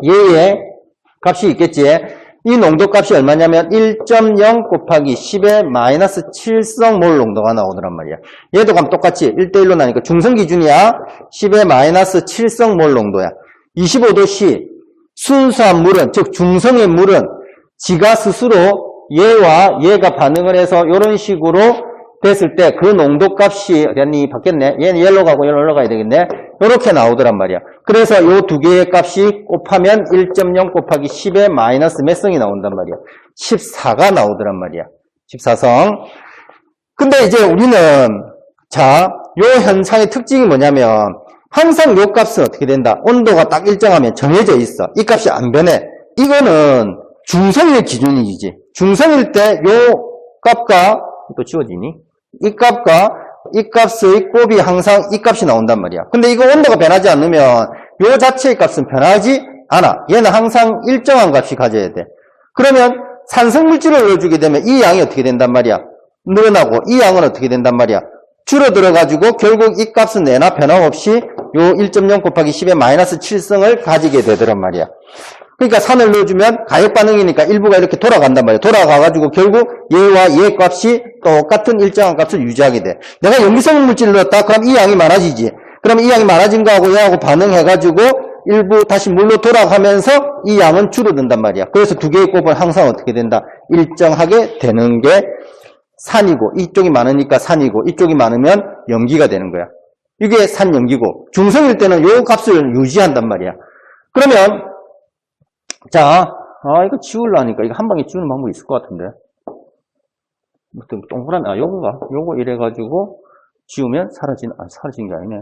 A: 얘의 값이 있겠지. 이 농도 값이 얼마냐면 1.0 곱하기 10의 마이너스 7성몰 농도가 나오더란 말이야. 얘도 감 똑같이 1대1로 나니까 중성 기준이야. 10의 마이너스 7성몰 농도야. 25도씨 순수한 물은, 즉 중성의 물은 지가 스스로 얘와 얘가 반응을 해서 이런 식으로 됐을 때 그 농도 값이 어디 바뀌었네. 얘는 옐로 가고 얘는 올라가야 되겠네. 이렇게 나오더란 말이야. 그래서 이 두 개의 값이 곱하면 1.0 곱하기 10의 마이너스 몇 성이 나온단 말이야. 14가 나오더란 말이야. 14성. 근데 이제 우리는 자, 요 현상의 특징이 뭐냐면 항상 요 값은 어떻게 된다? 온도가 딱 일정하면 정해져 있어. 이 값이 안 변해. 이거는 중성의 기준이지. 중성일 때 요 값과 또 지워지니? 이 값과 이 값의 곱이 항상 이 값이 나온단 말이야. 근데 이거 온도가 변하지 않으면 요 자체의 값은 변하지 않아. 얘는 항상 일정한 값이 가져야 돼. 그러면 산성물질을 넣어주게 되면 이 양이 어떻게 된단 말이야? 늘어나고 이 양은 어떻게 된단 말이야? 줄어들어가지고 결국 이 값은 내나 변함없이 요 1.0 곱하기 10의 마이너스 7성을 가지게 되더란 말이야. 그러니까 산을 넣어주면 가역 반응이니까 일부가 이렇게 돌아간단 말이야. 돌아가가지고 결국 얘와 얘 값이 똑같은 일정한 값을 유지하게 돼. 내가 염기성 물질을 넣었다? 그럼 이 양이 많아지지. 그럼 이 양이 많아진 거하고 얘하고 반응해가지고 일부 다시 물로 돌아가면서 이 양은 줄어든단 말이야. 그래서 두 개의 곱은 항상 어떻게 된다? 일정하게 되는 게 산이고, 이쪽이 많으니까 산이고, 이쪽이 많으면 염기가 되는 거야. 이게 산염기고, 중성일 때는 요 값을 유지한단 말이야. 그러면 자, 이거 지우려니까 이거 한 방에 지우는 방법이 있을 것 같은데. 동그라미, 요건가? 요거 이래가지고 지우면 사라진 게 아니네.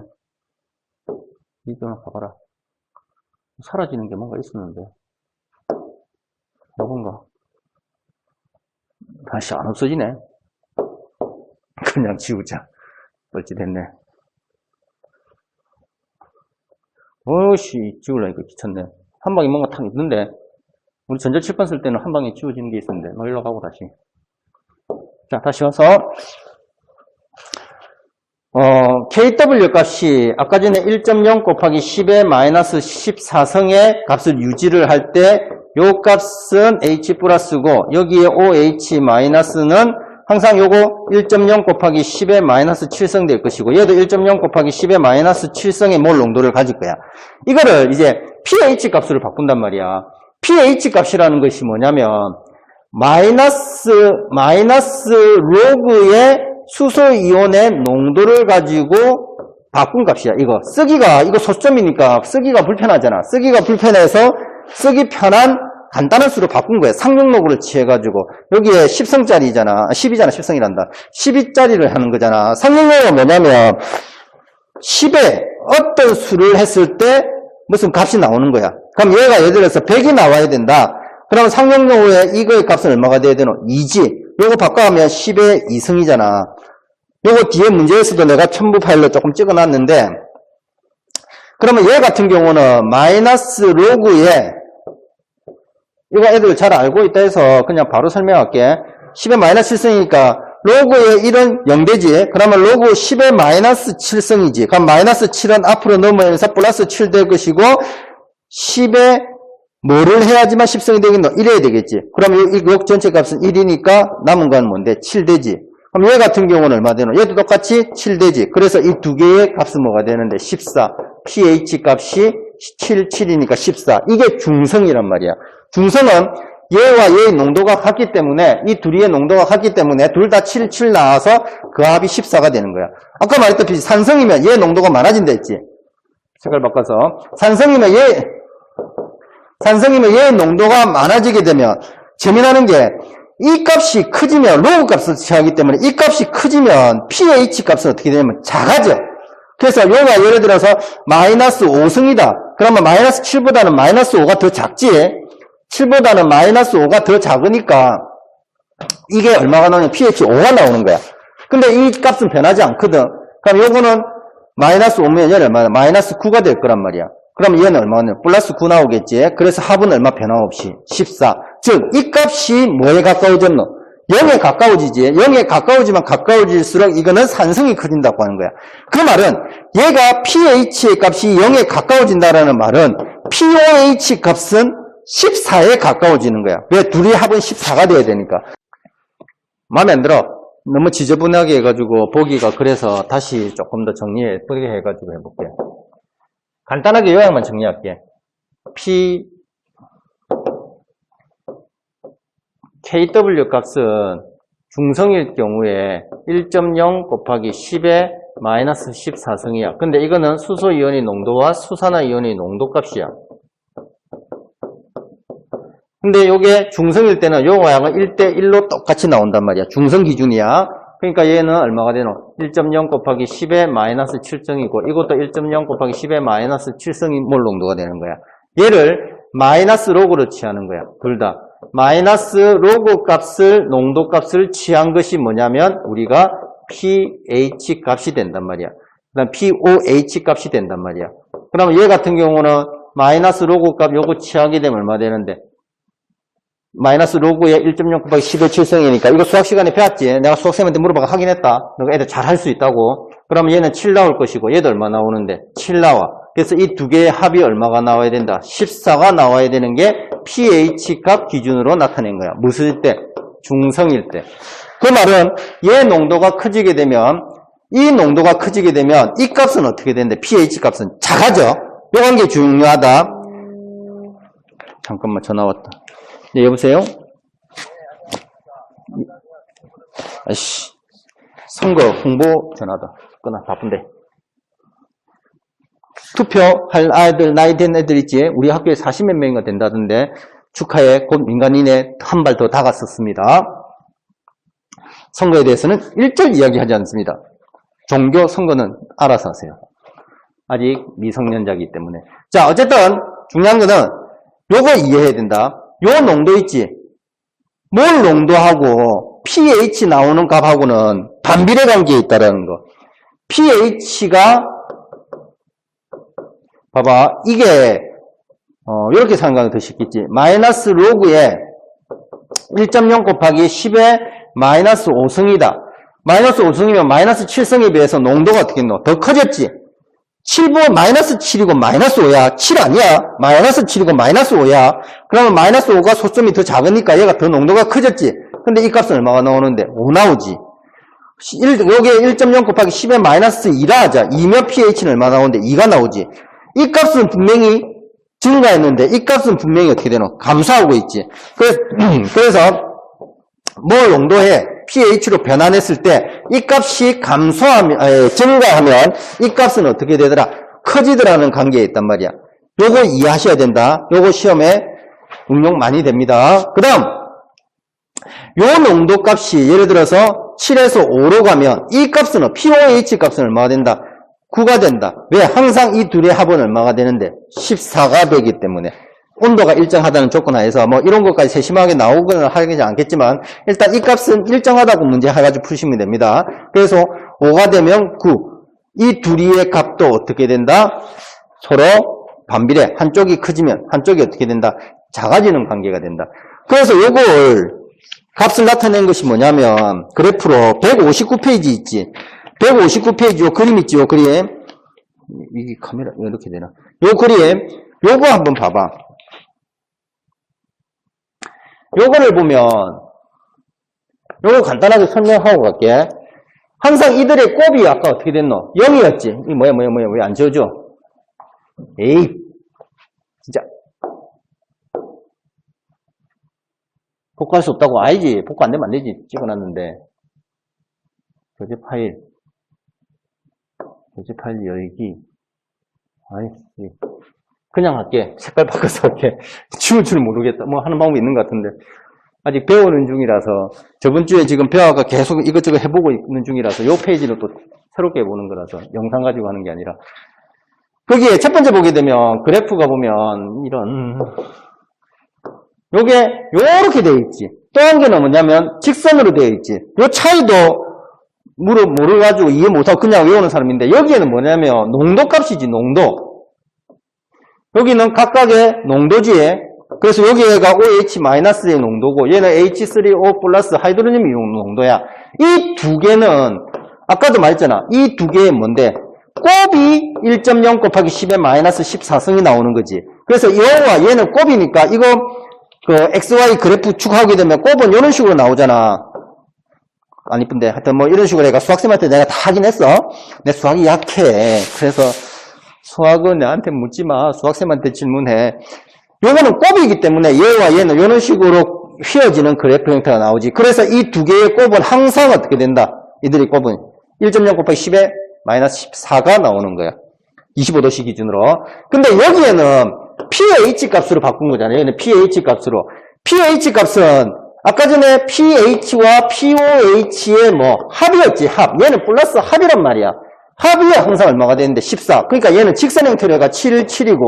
A: 이거 봐봐라. 사라지는 게 뭔가 있었는데. 요건가? 다시 안 없어지네. 그냥 지우자. 어찌 됐네. 어이씨, 지우려니까 귀찮네. 한 방에 뭔가 탁 있는데, 우리 전자 칠판 쓸 때는 한 방에 지워지는 게 있었는데, 뭐 일로 가고 다시. 자, 다시 와서, KW 값이 아까 전에 1.0 곱하기 10의 마이너스 14성의 값을 유지를 할 때, 요 값은 H 플러스고, 여기에 OH 마이너스는 항상 요거 1.0 곱하기 10의 마이너스 7성 될 것이고, 얘도 1.0 곱하기 10의 마이너스 7성의 몰 농도를 가질 거야. 이거를 이제 pH 값으로 바꾼단 말이야. pH 값이라는 것이 뭐냐면 마이너스 로그의 수소 이온의 농도를 가지고 바꾼 값이야. 이거 쓰기가 이거 소수점이니까 쓰기가 불편하잖아. 쓰기가 불편해서 쓰기 편한 간단한 수로 바꾼 거예요. 상용로그를 취해가지고. 여기에 10성짜리잖아. 10이잖아. 10성이란다. 12짜리를 하는 거잖아. 상용로그가 뭐냐면 10에 어떤 수를 했을 때 무슨 값이 나오는 거야. 그럼 얘가 예를 들어서 100이 나와야 된다. 그러면 상용로그에 이거의 값은 얼마가 돼야 되노? 2지. 요거 바꿔하면 10의 2승이잖아. 요거 뒤에 문제에서도 내가 첨부 파일로 조금 찍어놨는데, 그러면 얘 같은 경우는 마이너스 로그에, 이거 애들 잘 알고 있다 해서 그냥 바로 설명할게. 10의 마이너스 7승이니까 로그의 1은 0되지. 그러면 로그 10의 마이너스 7승이지. 그럼 마이너스 7은 앞으로 넘어오면서 플러스 7 될 것이고, 10의 뭐를 해야지만 10승이 되겠노? 1해야 되겠지. 그럼 이 전체 값은 1이니까 남은 건 뭔데? 7되지. 그럼 얘 같은 경우는 얼마 되노? 얘도 똑같이 7되지. 그래서 이 두 개의 값은 뭐가 되는데? 14. pH 값이 7, 7이니까 14. 이게 중성이란 말이야. 중성은 얘와 얘의 농도가 같기 때문에, 이 둘의 농도가 같기 때문에 둘 다 7, 7 나와서 그 합이 14가 되는 거야. 아까 말했듯이 산성이면 얘 농도가 많아진다 했지. 색깔 바꿔서. 산성이면 얘의 농도가 많아지게 되면 재미나는 게 이 값이 커지면 로그 값을 취하기 때문에 이 값이 커지면 pH 값은 어떻게 되냐면 작아져. 그래서 요가 예를 들어서 마이너스 5승이다. 그러면 마이너스 7보다는 마이너스 5가 더 작지. 7보다는 마이너스 5가 더 작으니까 이게 얼마가 나오냐면 pH 5가 나오는 거야. 근데 이 값은 변하지 않거든. 그럼 요거는 마이너스 5면 얘는 얼마나? 마이너스 9가 될 거란 말이야. 그럼 얘는 얼마나? 플러스 9 나오겠지. 그래서 합은 얼마 변함없이 14. 즉, 이 값이 뭐에 가까워졌노? 0에 가까워지지. 0에 가까워지면 가까워질수록 이거는 산성이 커진다고 하는 거야. 그 말은 얘가 pH의 값이 0에 가까워진다라는 말은 pOH 값은 14에 가까워지는 거야. 왜? 둘이 합은 14가 돼야 되니까. 마음에 안 들어? 너무 지저분하게 해가지고 보기가 그래서 다시 조금 더 정리해보게 해가지고 해볼게. 간단하게 요약만 정리할게. KW 값은 중성일 경우에 1.0 곱하기 10의 마이너스 14승이야. 근데 이거는 수소이온의 농도와 수산화이온의 농도 값이야. 근데 요게 중성일 때는 요 모양은 1대1로 똑같이 나온단 말이야. 중성 기준이야. 그러니까 얘는 얼마가 되노? 1.0 곱하기 10의 마이너스 7승이고 이것도 1.0 곱하기 10의 마이너스 7승이 몰 농도가 되는 거야. 얘를 마이너스 로그로 취하는 거야. 둘 다. 마이너스 로그 값을, 농도 값을 취한 것이 뭐냐면 우리가 pH 값이 된단 말이야. 그 다음 pOH 값이 된단 말이야. 그러면 얘 같은 경우는 마이너스 로그 값 요거 취하게 되면 얼마 되는데? 마이너스 로그에 1.0 곱하기 10의 7승이니까 이거 수학 시간에 배웠지? 내가 수학생한테 물어봐서 확인했다. 너가 애들 잘 할 수 있다고. 그러면 얘는 7 나올 것이고 얘도 얼마 나오는데? 7 나와. 그래서 이 두 개의 합이 얼마가 나와야 된다? 14가 나와야 되는 게 pH 값 기준으로 나타낸 거야. 무슨 때? 중성일 때. 그 말은 얘 농도가 커지게 되면 이 농도가 커지게 되면 이 값은 어떻게 되는데? pH 값은 작아져. 이런 게 중요하다. 잠깐만 전화 왔다. 네, 여보세요? 아이씨, 선거 홍보 전화다. 끊어, 바쁜데. 투표할 아이들, 나이 된 애들 있지? 우리 학교에 40몇 명이나 된다던데, 축하해. 곧 민간인에 한 발 더 다가섰습니다. 선거에 대해서는 일절 이야기하지 않습니다. 종교 선거는 알아서 하세요. 아직 미성년자이기 때문에. 자, 어쨌든 중요한 거는 요거 이해해야 된다. 요 농도 있지? 몰 농도하고 pH 나오는 값하고는 반비례 관계에 있다라는 거. pH가 봐봐. 이게 이렇게 생각하면 더 쉽겠지. 마이너스 로그에 1.0 곱하기 10의 마이너스 5승이다. 마이너스 5승이면 마이너스 7승에 비해서 농도가 어떻게 있노? 더 커졌지? 7보 마이너스 7이고 마이너스 5야. 7 아니야. 마이너스 7이고 마이너스 5야. 그러면 마이너스 5가 소점이 더 작으니까 얘가 더 농도가 커졌지. 근데 이 값은 얼마가 나오는데? 5 나오지. 여기에 1.0 곱하기 10의 마이너스 2라 하자. 2면 pH는 얼마 나오는데? 2가 나오지. 이 값은 분명히 증가했는데 이 값은 분명히 어떻게 되노? 감소하고 있지. 그래서 몰 농도에 pH로 변환했을 때 이 값이 증가하면 이 값은 어떻게 되더라? 커지더라는 관계에 있단 말이야. 요거 이해하셔야 된다. 요거 시험에 응용 많이 됩니다. 그 다음 요 농도 값이 예를 들어서 7에서 5로 가면 이 값은 pOH 값은 얼마가 된다? 9가 된다. 왜? 항상 이 둘의 합은 얼마가 되는데 14가 되기 때문에 온도가 일정하다는 조건 하에서 뭐 이런 것까지 세심하게 나오거나 하지 않겠지만 일단 이 값은 일정하다고 문제 해가지고 푸시면 됩니다. 그래서 5가 되면 9. 이 둘이의 값도 어떻게 된다? 서로 반비례. 한쪽이 커지면 한쪽이 어떻게 된다? 작아지는 관계가 된다. 그래서 이걸 값을 나타낸 것이 뭐냐면 그래프로 159페이지 있지. 159페이지 요 그림 있지. 요 그림. 이게 카메라 이렇게 되나? 요 그림. 요거 한번 봐봐. 요거를 보면 요거 간단하게 설명하고 갈게. 항상 이들의 곱이 아까 어떻게 됐노? 0이었지. 이 뭐야 왜 안 지워져? 에이 진짜 복구할 수 없다고. 알지. 복구 안 되면 안 되지. 찍어놨는데 교재 파일 열기. 아이 그냥 할게. 색깔 바꿔서 할게. 지울 줄 모르겠다. 뭐 하는 방법이 있는 것 같은데 아직 배우는 중이라서 저번 주에 지금 배워가 계속 이것저것 해보고 있는 중이라서 요 페이지는 또 새롭게 해보는 거라서 영상 가지고 하는 게 아니라 거기에 첫 번째 보게 되면 그래프가 보면 이런 요게 요렇게 되어 있지. 또 한 개는 뭐냐면 직선으로 되어 있지. 요 차이도 모르가지고 이해 못하고 그냥 외우는 사람인데 여기에는 뭐냐면 농도값이지. 농도. 여기는 각각의 농도지. 그래서 여기가 OH-의 농도고 얘는 H3O 플러스 하이드로늄 농도야. 이 두 개는 아까도 말했잖아. 이 두 개의 뭔데? 곱이 1.0 곱하기 10의 마이너스 14승이 나오는 거지. 그래서 얘와 얘는 곱이니까 이거 그 XY 그래프 축하하게 되면 곱은 이런 식으로 나오잖아. 안 이쁜데 하여튼 뭐 이런 식으로 내가 수학생한테 내가 다 하긴 했어. 내 수학이 약해. 그래서 수학은 나한테 묻지 마. 수학생한테 질문해. 요거는 곱이기 때문에 얘와 얘는 이런 식으로 휘어지는 그래프 형태가 나오지. 그래서 이 두 개의 곱은 항상 어떻게 된다? 이들의 곱은 1.0 곱하기 10의 마이너스 14가 나오는 거야. 25도씨 기준으로. 근데 여기에는 pH 값으로 바꾼 거잖아요. 얘는 pH 값으로. pH 값은 아까 전에 pH와 pOH의 뭐 합이었지. 합. 얘는 플러스 합이란 말이야. 합이 항상 얼마가 되는데 14. 그러니까 얘는 직선 형태로 해가 7, 7이고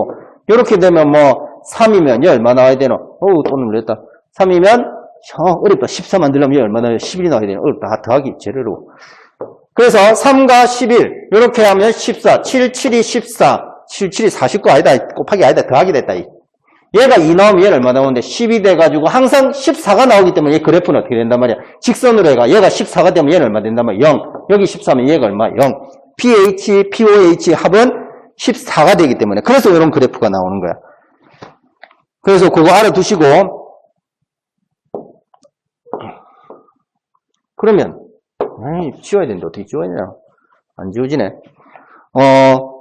A: 이렇게 되면 뭐 3이면 얘 얼마 나와야 되노? 어우 또 놀랬다. 3이면 어렵다. 14 만들려면 얘 얼마 나와야 11이 나와야 되노? 어렵다. 더하기 제로로. 그래서 3과 11 이렇게 하면 14. 7, 7이 14. 7, 7이 49 아니다. 곱하기 아니다. 더하기 됐다. 얘가 2 나오면 얘는 얼마 나오는데 10이 돼가지고 항상 14가 나오기 때문에 얘 그래프는 어떻게 된단 말이야. 직선으로 해가 얘가 14가 되면 얘는 얼마 된단 말이야. 0. 여기 14면 얘가 얼마? 0. pH, pOH 합은 14가 되기 때문에 그래서 이런 그래프가 나오는 거야. 그래서 그거 알아두시고 그러면 지워야 되는데 어떻게 지워야 되냐. 안 지워지네.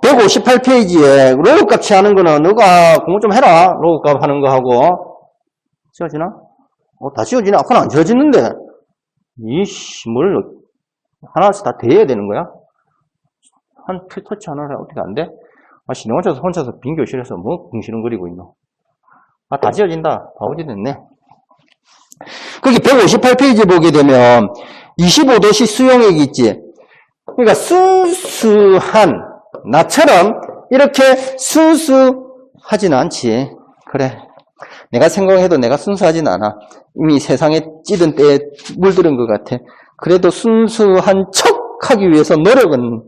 A: 158페이지에 로그 값 하는 거는 너가 공부 좀 해라. 로그 값 하는 거 하고 지워지나? 다 지워지네. 아까는 안 지워지는데. 이씨 뭘 하나씩 다 대해야 되는 거야? 한 터치 하나를 어떻게 안 돼? 신경 혼자서 빈 교실에서 뭐 궁시렁거리고 있노? 다 지워진다. 바보지 됐네. 거기 158페이지 보게 되면 25도씨 수용액이 있지. 그러니까 순수한 나처럼 이렇게 순수하진 않지. 그래. 내가 생각해도 내가 순수하진 않아. 이미 세상에 찌든 때에 물들은 것 같아. 그래도 순수한 척하기 위해서 노력은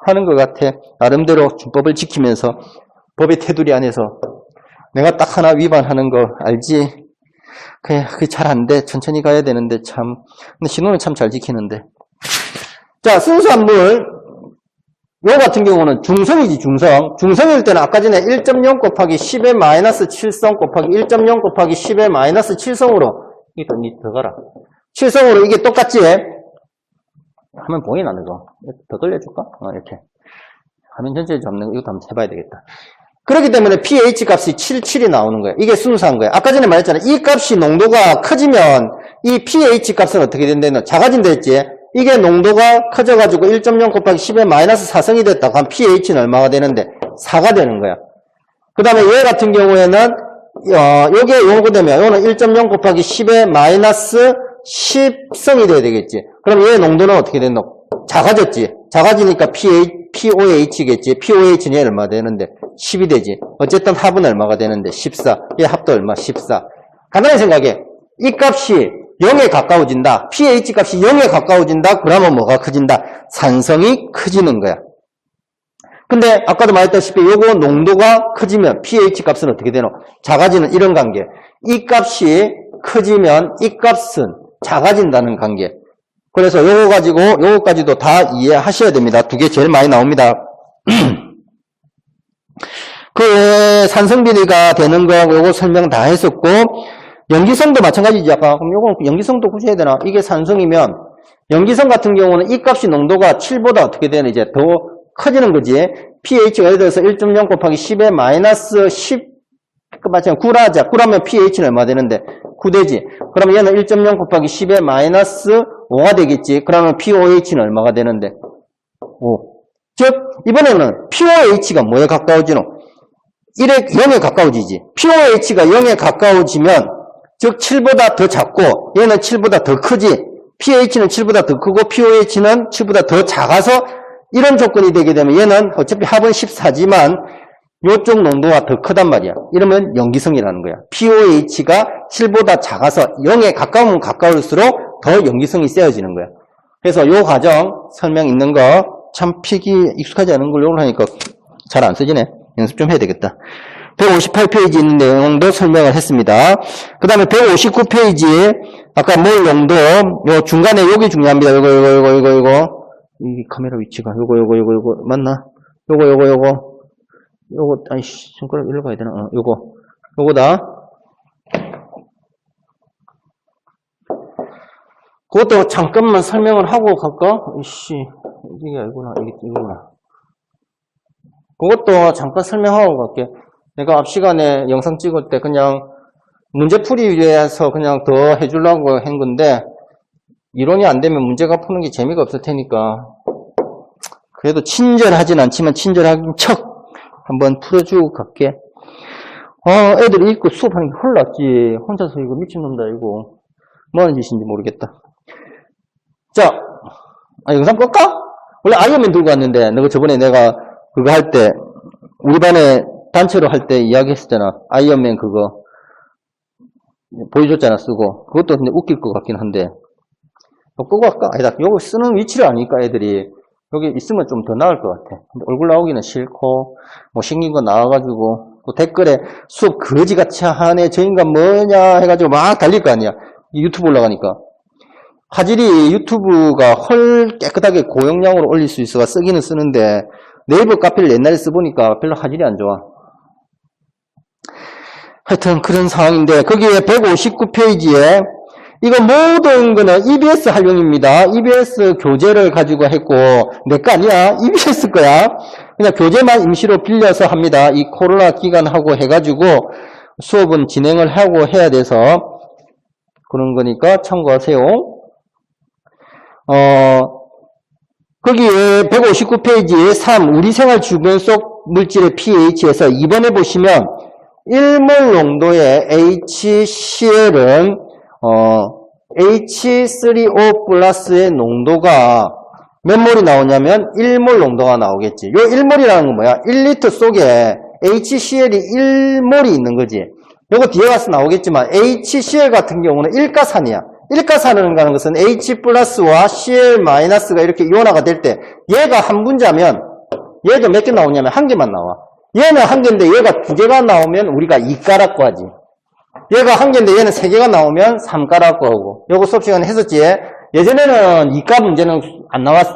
A: 하는 것 같아. 나름대로 준법을 지키면서 법의 테두리 안에서 내가 딱 하나 위반하는 거 알지? 그게 잘 안 돼. 천천히 가야 되는데 참. 근데 신호는 참 잘 지키는데. 자, 순수한 물. 요 같은 경우는 중성이지, 중성. 중성일 때는 아까 전에 1.0 곱하기 10의 마이너스 7성 곱하기 1.0 곱하기 10의 마이너스 7성으로 이게 더 가라. 7성으로 이게 똑같지? 화면 보이나, 이거? 더 돌려줄까? 이렇게. 화면 전체를 잡는 거, 이것도 한번 해봐야 되겠다. 그렇기 때문에 pH 값이 7, 7이 나오는 거예요. 이게 순수한 거예요. 아까 전에 말했잖아요. 이 값이 농도가 커지면 이 pH 값은 어떻게 된다는 작아진다 했지? 이게 농도가 커져가지고 1.0 곱하기 10의 마이너스 4성이 됐다. 그럼 pH는 얼마가 되는데? 4가 되는 거야. 그 다음에 얘 같은 경우에는 요게 요거 되면 요거는 1.0 곱하기 10의 마이너스 10성이 돼야 되겠지. 그럼 얘 농도는 어떻게 됐노? 작아졌지. 작아지니까 POH겠지. POH는 얘 얼마 되는데? 10이 되지. 어쨌든 합은 얼마가 되는데? 14. 얘 합도 얼마? 14. 간단히 생각해. 이 값이 0에 가까워진다. pH 값이 0에 가까워진다. 그러면 뭐가 커진다? 산성이 커지는 거야. 근데 아까도 말했다시피 요거 농도가 커지면 pH 값은 어떻게 되노? 작아지는 이런 관계. 이 값이 커지면 이 값은 작아진다는 관계. 그래서 요거 가지고 요거까지도 다 이해하셔야 됩니다. 두 개 제일 많이 나옵니다. 그 산성 비례가 되는 거하고 요거 설명 다 했었고, 염기성도 마찬가지지. 아까 그럼 요거 염기성도 굳이 해야 되나? 이게 산성이면 염기성 같은 경우는 이 값이 농도가 7보다 어떻게 되나 이제 더 커지는 거지. pH가 예를 들어서 1.0 곱하기 10의 마이너스 10, 그 마찬가지 9라 하자. 9라면 pH는 얼마 되는데? 9되지. 그러면 얘는 1.0 곱하기 10의 마이너스 5가 되겠지. 그러면 POH는 얼마가 되는데? 5. 즉, 이번에는 POH가 뭐에 가까워지노? 0에 가까워지지. POH가 0에 가까워지면, 즉 7보다 더 작고, 얘는 7보다 더 크지. pH는 7보다 더 크고, POH는 7보다 더 작아서, 이런 조건이 되게 되면 얘는 어차피 합은 14지만, 요쪽 농도가 더 크단 말이야. 이러면 염기성이라는 거야. POH가 7보다 작아서 0에 가까우면 가까울수록 더 염기성이 세워지는 거야. 그래서 요 과정 설명 있는 거 참 필기 익숙하지 않은 걸 요걸 하니까 잘 안 써지네. 연습 좀 해야 되겠다. 158페이지 있는 내용도 설명을 했습니다. 그 다음에 159페이지 아까 몰 농도 요 중간에 요게 중요합니다. 요거 이 카메라 위치가 요거 맞나? 요거 아이씨 손가락 일로 가야 되나? 요거다. 그것도 잠깐만 설명을 하고 갈까? 이씨 이게 아니구나. 이거구나. 그것도 잠깐 설명하고 갈게. 내가 앞 시간에 영상 찍을 때 그냥 문제풀이 위해서 그냥 더 해주려고 한 건데 이론이 안 되면 문제가 푸는 게 재미가 없을 테니까 그래도 친절하진 않지만 친절한 척 한번 풀어주고 갈게. 애들이 읽고 수업하는 게 헐났지. 혼자서 이거 미친놈다 이거. 뭐 하는 짓인지 모르겠다. 자, 영상 끌까? 원래 아이언맨 들고 왔는데 내가 저번에 내가 그거 할 때 우리 반에 단체로 할 때 이야기했었잖아. 아이언맨 그거 보여줬잖아 쓰고. 그것도 근데 웃길 것 같긴 한데 끄고 갈까? 아니다. 요거 쓰는 위치를 아니까 애들이 여기 있으면 좀 더 나을 것 같아. 근데 얼굴 나오기는 싫고, 뭐 생긴 거 나와가지고, 또 댓글에 수업 거지같이 하네, 저 인간 뭐냐 해가지고 막 달릴 거 아니야. 유튜브 올라가니까. 화질이 유튜브가 헐 깨끗하게 고용량으로 올릴 수 있어가 쓰기는 쓰는데, 네이버 카피를 옛날에 써보니까 별로 화질이 안 좋아. 하여튼 그런 상황인데, 거기에 159페이지에 이거 모든 거는 EBS 활용입니다. EBS 교재를 가지고 했고 내 거 아니야. EBS 거야. 그냥 교재만 임시로 빌려서 합니다. 이 코로나 기간하고 해가지고 수업은 진행을 하고 해야 돼서 그런 거니까 참고하세요. 거기에 159페이지 3 우리 생활 주변 속 물질의 pH에서 2번에 보시면 1몰 농도의 HCl은 H3O 플러스의 농도가 몇 몰이 나오냐면 1몰 농도가 나오겠지. 요 1몰이라는 건 뭐야? 1리터 속에 HCl이 1몰이 있는 거지. 요거 뒤에 가서 나오겠지만 HCl 같은 경우는 일가산이야. 일가산이라는 것은 H 플러스와 Cl 마이너스가 이렇게 이온화가 될 때 얘가 한 분자면 얘도 몇 개 나오냐면 한 개만 나와. 얘는 한 개인데 얘가 두 개가 나오면 우리가 2가라고 하지. 얘가 한 개인데 얘는 세 개가 나오면 3가라고 하고. 요거 수업 시간에 했었지. 예전에는 2가 문제는 안 나왔어.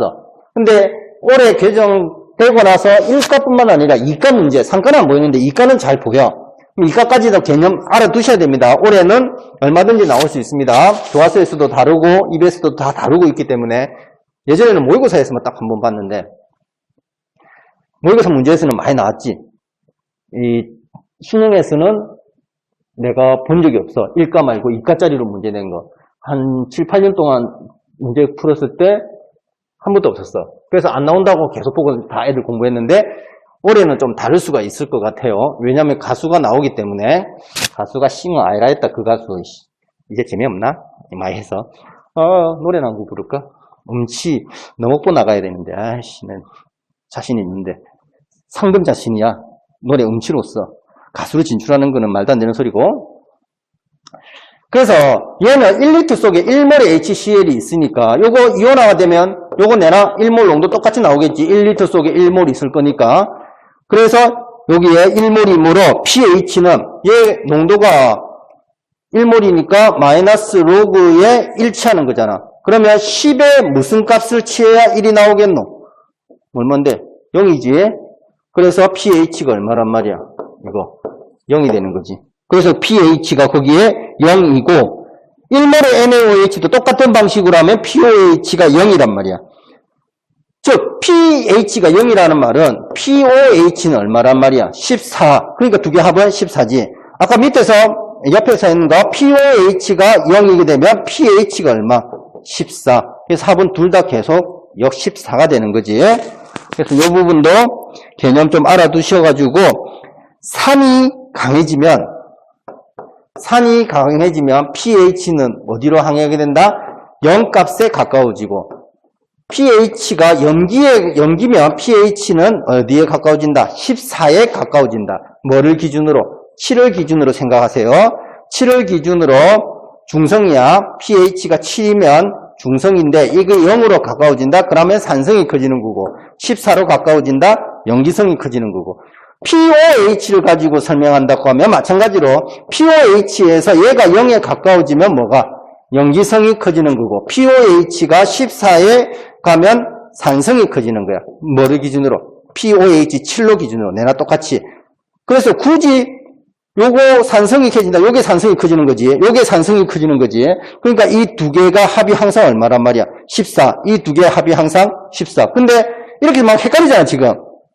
A: 근데 올해 개정되고 나서 1가뿐만 아니라 2가 문제, 3가는 안 보이는데 2가는 잘 보여. 2가까지도 개념 알아두셔야 됩니다. 올해는 얼마든지 나올 수 있습니다. 교과서에서도 다루고 EBS도 다 다루고 있기 때문에 예전에는 모의고사에서만 딱 한 번 봤는데 모의고사 문제에서는 많이 나왔지. 이 수능에서는 내가 본 적이 없어. 1가 말고 2가짜리로 문제 낸 거. 한 7, 8년 동안 문제 풀었을 때 한 번도 없었어. 그래서 안 나온다고 계속 보고 다 애들 공부했는데 올해는 좀 다를 수가 있을 것 같아요. 왜냐하면 가수가 나오기 때문에. 가수가 싱어 아이라 했다 그 가수. 이제 재미없나? 많이 해서. 노래나 한 곡 부를까? 음치 너목보 나가야 되는데 아이씨 난 자신이 있는데 상금 자신이야. 노래 음치로서 가수로 진출하는 거는 말도 안 되는 소리고. 그래서 얘는 1리터 속에 1몰의 HCl이 있으니까 요거 이온화가 되면 요거 내나 1몰 농도 똑같이 나오겠지. 1리터 속에 1몰이 있을 거니까. 그래서 여기에 1몰, 2몰로 pH는 얘 농도가 1몰이니까 마이너스 로그에 1 취하는 거잖아. 그러면 10에 무슨 값을 취해야 1이 나오겠노? 얼만데? 0이지. 그래서 pH가 얼마란 말이야? 이거 0이 되는 거지. 그래서 pH가 거기에 0이고 1몰의 NaOH도 똑같은 방식으로 하면 pOH가 0이란 말이야. 즉 pH가 0이라는 말은 pOH는 얼마란 말이야? 14. 그러니까 두 개 합은 14지. 아까 밑에서 옆에서 했는 거 pOH가 0이게 되면 pH가 얼마? 14. 그래서 합은 둘 다 계속 역 14가 되는 거지. 그래서 이 부분도 개념 좀 알아두셔가지고 산이 강해지면 pH는 어디로 향하게 된다? 0값에 가까워지고 pH가 염기면 pH는 어디에 가까워진다? 14에 가까워진다. 뭐를 기준으로? 7을 기준으로 생각하세요. 7을 기준으로 중성이야. pH가 7이면 중성인데 이게 0으로 가까워진다. 그러면 산성이 커지는 거고 14로 가까워진다. 염기성이 커지는 거고 pOH를 가지고 설명한다고 하면 마찬가지로 pOH에서 얘가 0에 가까워지면 뭐가? 염기성이 커지는 거고 pOH가 14에 가면 산성이 커지는 거야. 뭐를 기준으로? pOH 7로 기준으로 내나 똑같이. 그래서 굳이 요거 산성이 커진다. 요게 산성이 커지는 거지. 요게 산성이 커지는 거지. 그러니까 이 두 개가 합이 항상 얼마란 말이야? 14. 이 두 개의 합이 항상 14. 근데 이렇게 막 헷갈리잖아 지금.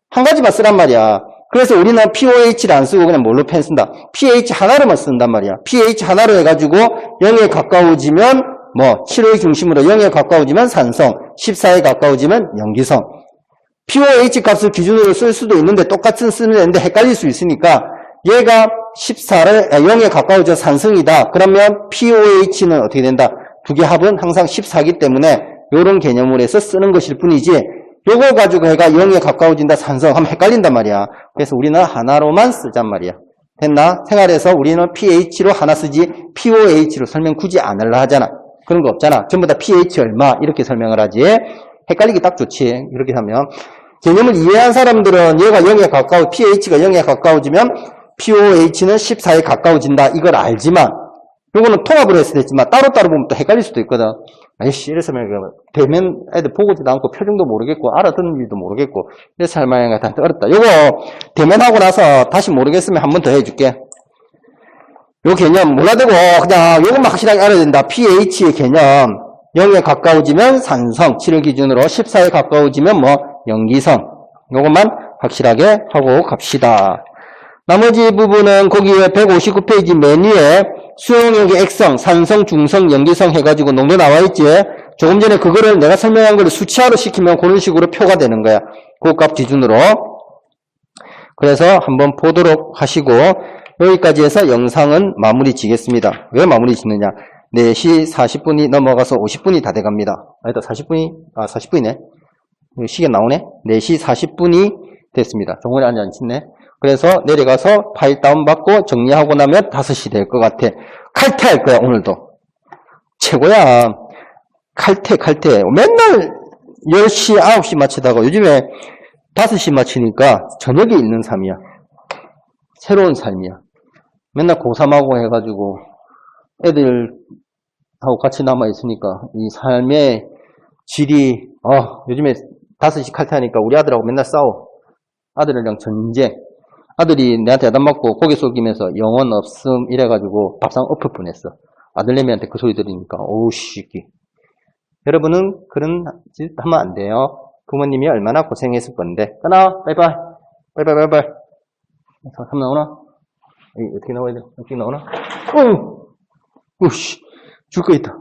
A: 한 가지만 쓰란 말이야. 그래서 우리는 pOH를 안 쓰고 그냥 뭘로 펜 쓴다? pH 하나로만 쓴단 말이야. pH 하나로 해가지고 0에 가까워지면 뭐 7의 중심으로 0에 가까워지면 산성, 14에 가까워지면 염기성. pOH 값을 기준으로 쓸 수도 있는데 똑같은 쓰는데 헷갈릴 수 있으니까 얘가 14를 0에 가까워져 산성이다. 그러면 pOH는 어떻게 된다? 두 개 합은 항상 14이기 때문에 이런 개념으로 해서 쓰는 것일 뿐이지 요거 가지고 얘가 0에 가까워진다 산성 하면 헷갈린단 말이야. 그래서 우리는 하나로만 쓰잔 말이야. 됐나? 생활에서 우리는 pH로 하나 쓰지 pOH로 설명 굳이 안 하려 하잖아. 그런 거 없잖아. 전부 다 pH 얼마 이렇게 설명을 하지. 헷갈리기 딱 좋지. 이렇게 하면 개념을 이해한 사람들은 얘가 0에 가까워 pH가 0에 가까워지면 pOH는 14에 가까워진다. 이걸 알지만 요거는 통합으로 했을 때 있지만 따로따로 보면 또 헷갈릴 수도 있거든. 아이씨 이래서 대면 애들 보고지도 않고 표정도 모르겠고 알아듣는지도 모르겠고 이래서 할 만한 거 어렵다. 요거 대면하고 나서 다시 모르겠으면 한 번 더 해줄게. 요 개념 몰라되고 그냥 요것만 확실하게 알아야 된다. pH의 개념 0에 가까워지면 산성 7을 기준으로 14에 가까워지면 뭐 염기성 요것만 확실하게 하고 갑시다. 나머지 부분은 거기에 159페이지 메뉴에 수용력의 액성, 산성, 중성, 염기성 해가지고 농도 나와있지. 조금 전에 그거를 내가 설명한 거를 수치화로 시키면 그런 식으로 표가 되는 거야. 그 값 기준으로. 그래서 한번 보도록 하시고 여기까지 해서 영상은 마무리 지겠습니다. 왜 마무리 짓느냐? 4시 40분이 넘어가서 50분이 다 돼갑니다. 아니다 40분이네. 시계 나오네. 4시 40분이 됐습니다. 종원이 앉아 앉히네. 그래서 내려가서 파일 다운받고 정리하고 나면 5시 될 것 같아. 칼퇴할 거야 오늘도. 최고야. 칼퇴. 맨날 10시 9시 마치다가 요즘에 5시 마치니까 저녁에 있는 삶이야. 새로운 삶이야. 맨날 고3하고 해가지고 애들하고 같이 남아있으니까 이 삶의 질이 요즘에 5시 칼퇴하니까 우리 아들하고 맨날 싸워. 아들이랑 전쟁. 아들이 내한테 야단 맞고 고개 숙이면서 영혼 없음 이래가지고 밥상 엎을 뻔했어. 아들내미한테 그 소리 들으니까 오우 씨끼. 여러분은 그런 짓 하면 안 돼요. 부모님이 얼마나 고생했을 건데. 끊어. 바이바이. 삼 나오나? 어떻게 나와야 돼? 어떻게 나오나? 우씨. 줄 거 있다.